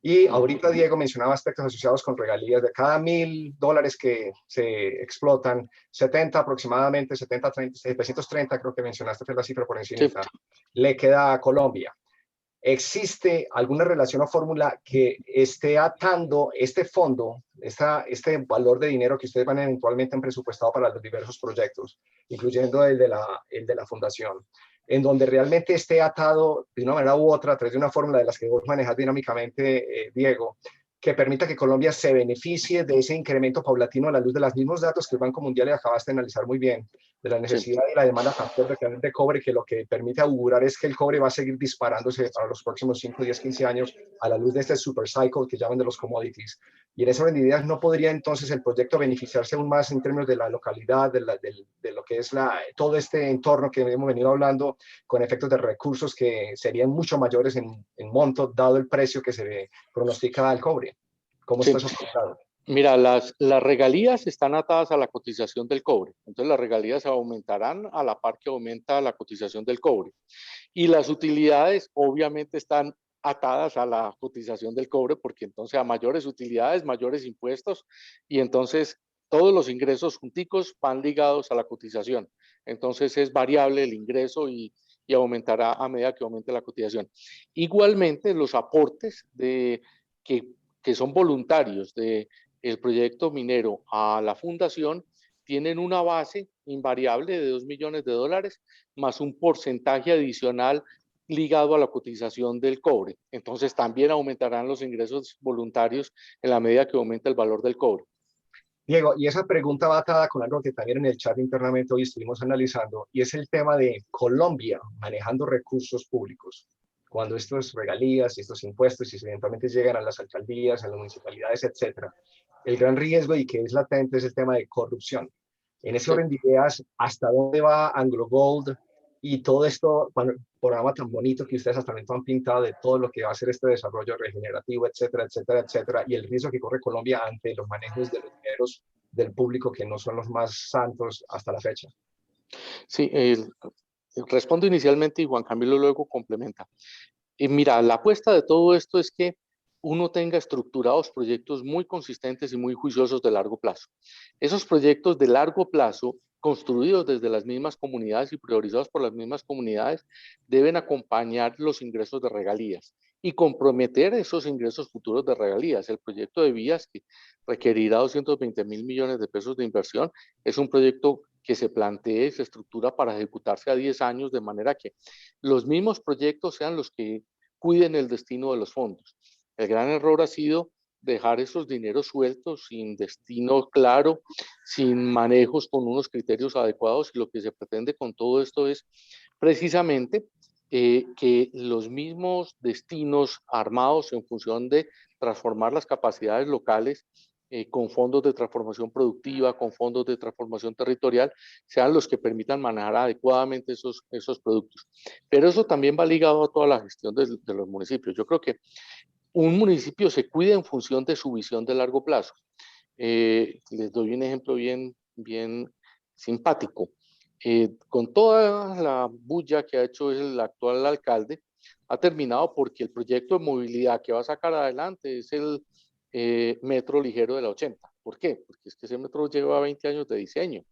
Y ahorita Diego mencionaba aspectos asociados con regalías de cada $1,000 que se explotan, 70 aproximadamente, 70, 30, 730 creo que mencionaste fue la cifra por encima, sí, le queda a Colombia. ¿Existe alguna relación o fórmula que esté atando este fondo, este valor de dinero que ustedes van eventualmente en presupuestado para los diversos proyectos, incluyendo el de la fundación, en donde realmente esté atado de una manera u otra a través de una fórmula de las que vos manejas dinámicamente, Diego, que permita que Colombia se beneficie de ese incremento paulatino a la luz de los mismos datos que el Banco Mundial acabaste de analizar muy bien, de la necesidad y la demanda tan fuerte de cobre, que lo que permite augurar es que el cobre va a seguir disparándose para los próximos 5, 10, 15 años a la luz de este super cycle que llaman de los commodities. Y en esa orden de ideas, ¿no podría entonces el proyecto beneficiarse aún más en términos de la localidad, de lo que es todo este entorno que hemos venido hablando, con efectos de recursos que serían mucho mayores en monto, dado el precio que se pronostica al cobre? ¿Cómo está eso planteado? Mira, las regalías están atadas a la cotización del cobre. Entonces, las regalías aumentarán a la par que aumenta la cotización del cobre. Y las utilidades, obviamente, están atadas a la cotización del cobre, porque entonces a mayores utilidades, mayores impuestos, y entonces todos los ingresos junticos van ligados a la cotización. Entonces, es variable el ingreso y aumentará a medida que aumente la cotización. Igualmente, los aportes que son voluntarios del proyecto minero a la fundación tienen una base invariable de $2 millones, más un porcentaje adicional ligado a la cotización del cobre. Entonces también aumentarán los ingresos voluntarios en la medida que aumenta el valor del cobre. Diego, y esa pregunta va atada con algo que también en el chat internamente hoy estuvimos analizando, y es el tema de Colombia manejando recursos públicos. Cuando estos regalías y estos impuestos, y eventualmente llegan a las alcaldías, a las municipalidades, etcétera, el gran riesgo y que es latente es el tema de corrupción. En ese orden de ideas, ¿hasta dónde va AngloGold y todo esto, programa tan bonito que ustedes hasta el momento han pintado de todo lo que va a ser este desarrollo regenerativo, etcétera, etcétera, etcétera, y el riesgo que corre Colombia ante los manejos de los dineros del público que no son los más santos hasta la fecha? Sí, respondo inicialmente y Juan Camilo luego complementa. Mira, la apuesta de todo esto es que uno tenga estructurados proyectos muy consistentes y muy juiciosos de largo plazo. Esos proyectos de largo plazo, construidos desde las mismas comunidades y priorizados por las mismas comunidades, deben acompañar los ingresos de regalías y comprometer esos ingresos futuros de regalías. El proyecto de vías, que requerirá 220.000 millones de pesos de inversión, es un proyecto que se plantee, se estructura para ejecutarse a 10 años, de manera que los mismos proyectos sean los que cuiden el destino de los fondos. El gran error ha sido dejar esos dineros sueltos, sin destino claro, sin manejos con unos criterios adecuados, y lo que se pretende con todo esto es precisamente que los mismos destinos armados en función de transformar las capacidades locales con fondos de transformación productiva, con fondos de transformación territorial, sean los que permitan manejar adecuadamente esos productos. Pero eso también va ligado a toda la gestión de los municipios. Yo creo que un municipio se cuida en función de su visión de largo plazo. Les doy un ejemplo bien simpático. Con toda la bulla que ha hecho el actual alcalde, ha terminado porque el proyecto de movilidad que va a sacar adelante es el metro ligero de la 80. ¿Por qué? Porque es que ese metro lleva 20 años de diseño,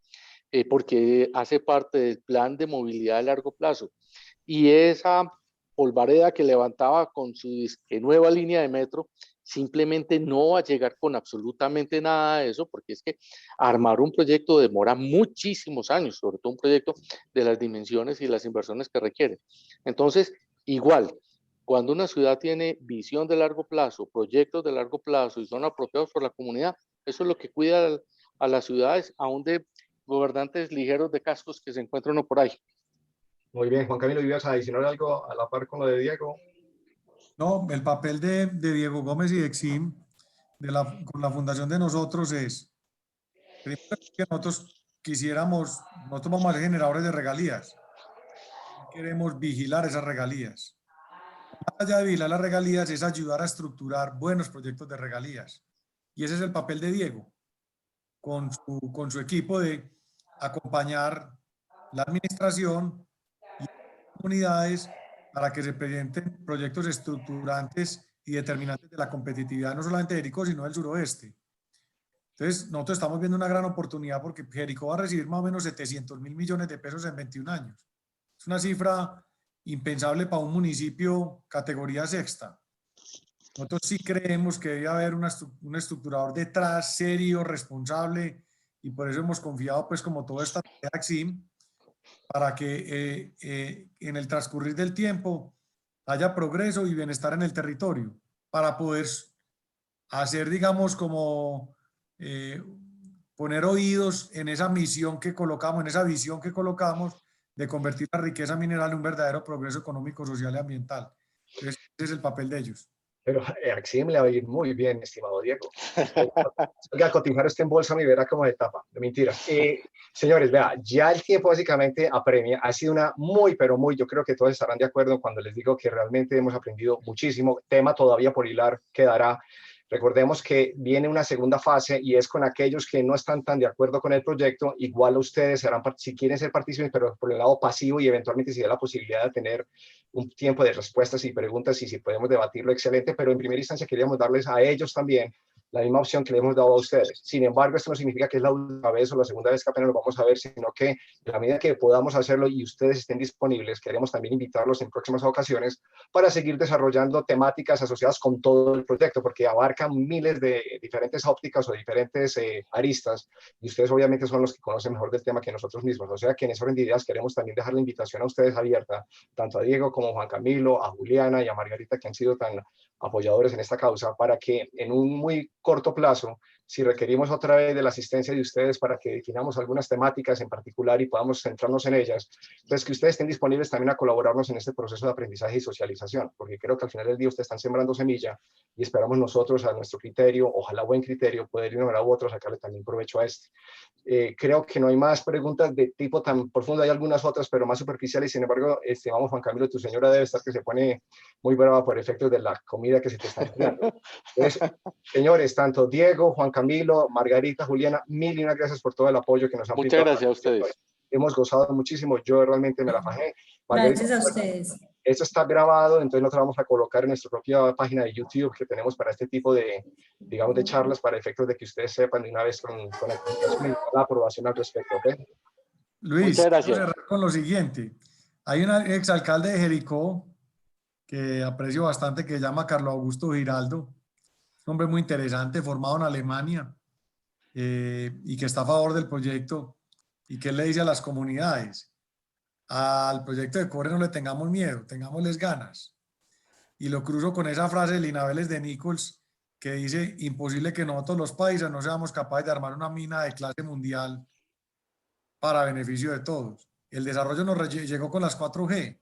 porque hace parte del plan de movilidad de largo plazo. Y esa polvareda que levantaba con su nueva línea de metro simplemente no va a llegar con absolutamente nada de eso, porque es que armar un proyecto demora muchísimos años, sobre todo un proyecto de las dimensiones y las inversiones que requiere. Entonces, igual, cuando una ciudad tiene visión de largo plazo, proyectos de largo plazo y son apropiados por la comunidad, eso es lo que cuida a las ciudades, aún de gobernantes ligeros de cascos que se encuentran por ahí. Muy bien, Juan Camilo, ¿ibas a adicionar algo a la par con lo de Diego? No, el papel de Diego Gómez y de Exim con la fundación de nosotros es, primero que nosotros vamos a ser generadores de regalías, queremos vigilar esas regalías. Más allá de vigilar las regalías es ayudar a estructurar buenos proyectos de regalías. Y ese es el papel de Diego, con su equipo de acompañar la administración y las comunidades para que se presenten proyectos estructurantes y determinantes de la competitividad, no solamente de Jericó, sino del suroeste. Entonces, nosotros estamos viendo una gran oportunidad porque Jericó va a recibir más o menos 700.000 millones de pesos en 21 años. Es una cifra impensable para un municipio categoría sexta. Nosotros sí creemos que debe haber un estructurador detrás, serio, responsable, y por eso hemos confiado, pues como toda esta Exim, para que en el transcurrir del tiempo haya progreso y bienestar en el territorio, para poder hacer, digamos, como poner oídos en esa misión que colocamos, en esa visión que colocamos de convertir la riqueza mineral en un verdadero progreso económico, social y ambiental. Entonces, ese es el papel de ellos. Pero a Exim le va a ir muy bien, estimado Diego. Oiga, cotizar este en bolsa y verá cómo de tapa. De mentira. Señores, vea, ya el tiempo básicamente apremia. Ha sido una muy, pero muy, yo creo que todos estarán de acuerdo cuando les digo que realmente hemos aprendido muchísimo. Tema todavía por hilar quedará. Recordemos que viene una segunda fase y es con aquellos que no están tan de acuerdo con el proyecto. Igual ustedes serán, si quieren ser partícipes, pero por el lado pasivo, y eventualmente si da la posibilidad de tener un tiempo de respuestas y preguntas y si podemos debatirlo, excelente, pero en primera instancia queríamos darles a ellos también la misma opción que le hemos dado a ustedes. Sin embargo, esto no significa que es la última vez o la segunda vez que apenas lo vamos a ver, sino que en la medida que podamos hacerlo y ustedes estén disponibles, queremos también invitarlos en próximas ocasiones para seguir desarrollando temáticas asociadas con todo el proyecto, porque abarcan miles de diferentes ópticas o diferentes aristas, y ustedes obviamente son los que conocen mejor del tema que nosotros mismos. O sea que en ese orden de ideas queremos también dejar la invitación a ustedes abierta, tanto a Diego como a Juan Camilo, a Juliana y a Margarita, que han sido tan apoyadores en esta causa, para que en un muy corto plazo, si requerimos otra vez de la asistencia de ustedes para que definamos algunas temáticas en particular y podamos centrarnos en ellas, pues que ustedes estén disponibles también a colaborarnos en este proceso de aprendizaje y socialización, porque creo que al final del día ustedes están sembrando semilla y esperamos nosotros a nuestro criterio, ojalá buen criterio, poder de una manera u otra sacarle también provecho a este. Creo que no hay más preguntas de tipo tan profundo, hay algunas otras, pero más superficiales. Sin embargo, vamos, Juan Camilo, tu señora debe estar que se pone muy brava por efectos de la comida que se te está enfriando. Entonces, señores, tanto Diego, Juan Camilo, Margarita, Juliana, mil y una gracias por todo el apoyo que nos han brindado. Muchas gracias a ustedes. Hemos gozado muchísimo, yo realmente me la fajé. Margarita, gracias a ustedes. Esto está grabado, entonces nosotros vamos a colocar en nuestra propia página de YouTube que tenemos para este tipo de, digamos, de charlas, para efectos de que ustedes sepan de una vez con la aprobación al respecto. ¿Okay? Luis, quiero cerrar con lo siguiente. Hay un exalcalde de Jericó que aprecio bastante, que se llama Carlos Augusto Giraldo, un hombre muy interesante, formado en Alemania, y que está a favor del proyecto, y que le dice a las comunidades: al proyecto de cobre no le tengamos miedo, tengámosles ganas. Y lo cruzo con esa frase de Lina Vélez de Nichols, que dice: imposible que nosotros los paisas no seamos capaces de armar una mina de clase mundial para beneficio de todos. El desarrollo nos llegó con las 4G.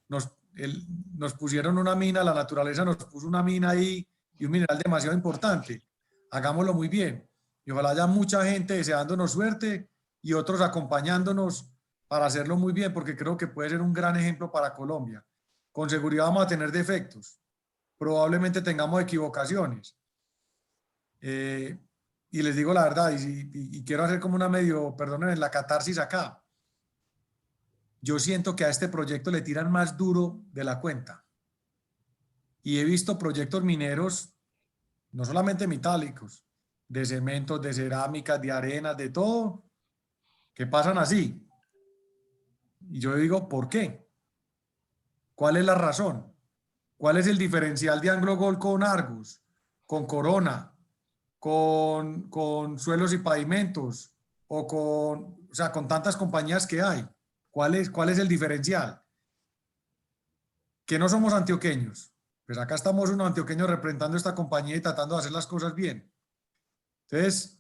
Nos pusieron una mina, la naturaleza nos puso una mina ahí y un mineral demasiado importante. Hagámoslo muy bien. Y ojalá haya mucha gente deseándonos suerte y otros acompañándonos para hacerlo muy bien, porque creo que puede ser un gran ejemplo para Colombia. Con seguridad vamos a tener defectos. Probablemente tengamos equivocaciones. Y les digo la verdad, y quiero hacer como una medio, perdonen, la catarsis acá. Yo siento que a este proyecto le tiran más duro de la cuenta. Y he visto proyectos mineros, no solamente metálicos, de cementos, de cerámicas, de arenas, de todo, que pasan así. Y yo digo, ¿por qué? ¿Cuál es la razón? ¿Cuál es el diferencial de Anglo Gold con Argus? con Corona, con Suelos y Pavimentos, o sea, con tantas compañías que hay? ¿Cuál es el diferencial? Que no somos antioqueños. Pues acá estamos unos antioqueños representando esta compañía y tratando de hacer las cosas bien. Entonces,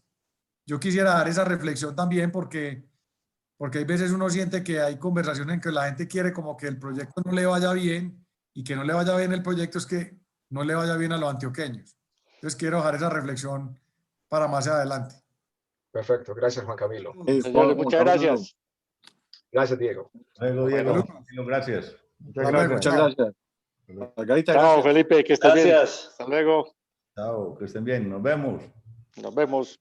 yo quisiera dar esa reflexión también porque hay veces uno siente que hay conversaciones en que la gente quiere como que el proyecto no le vaya bien, y que no le vaya bien el proyecto es que no le vaya bien a los antioqueños. Entonces quiero dejar esa reflexión para más adelante. Perfecto, gracias Juan Camilo. Señores, muchas gracias. Gracias, Diego. Luego, Diego, gracias. Muchas gracias. Chao, Felipe, que estés bien. Gracias. Hasta luego. Chao, que estén bien, nos vemos. Nos vemos.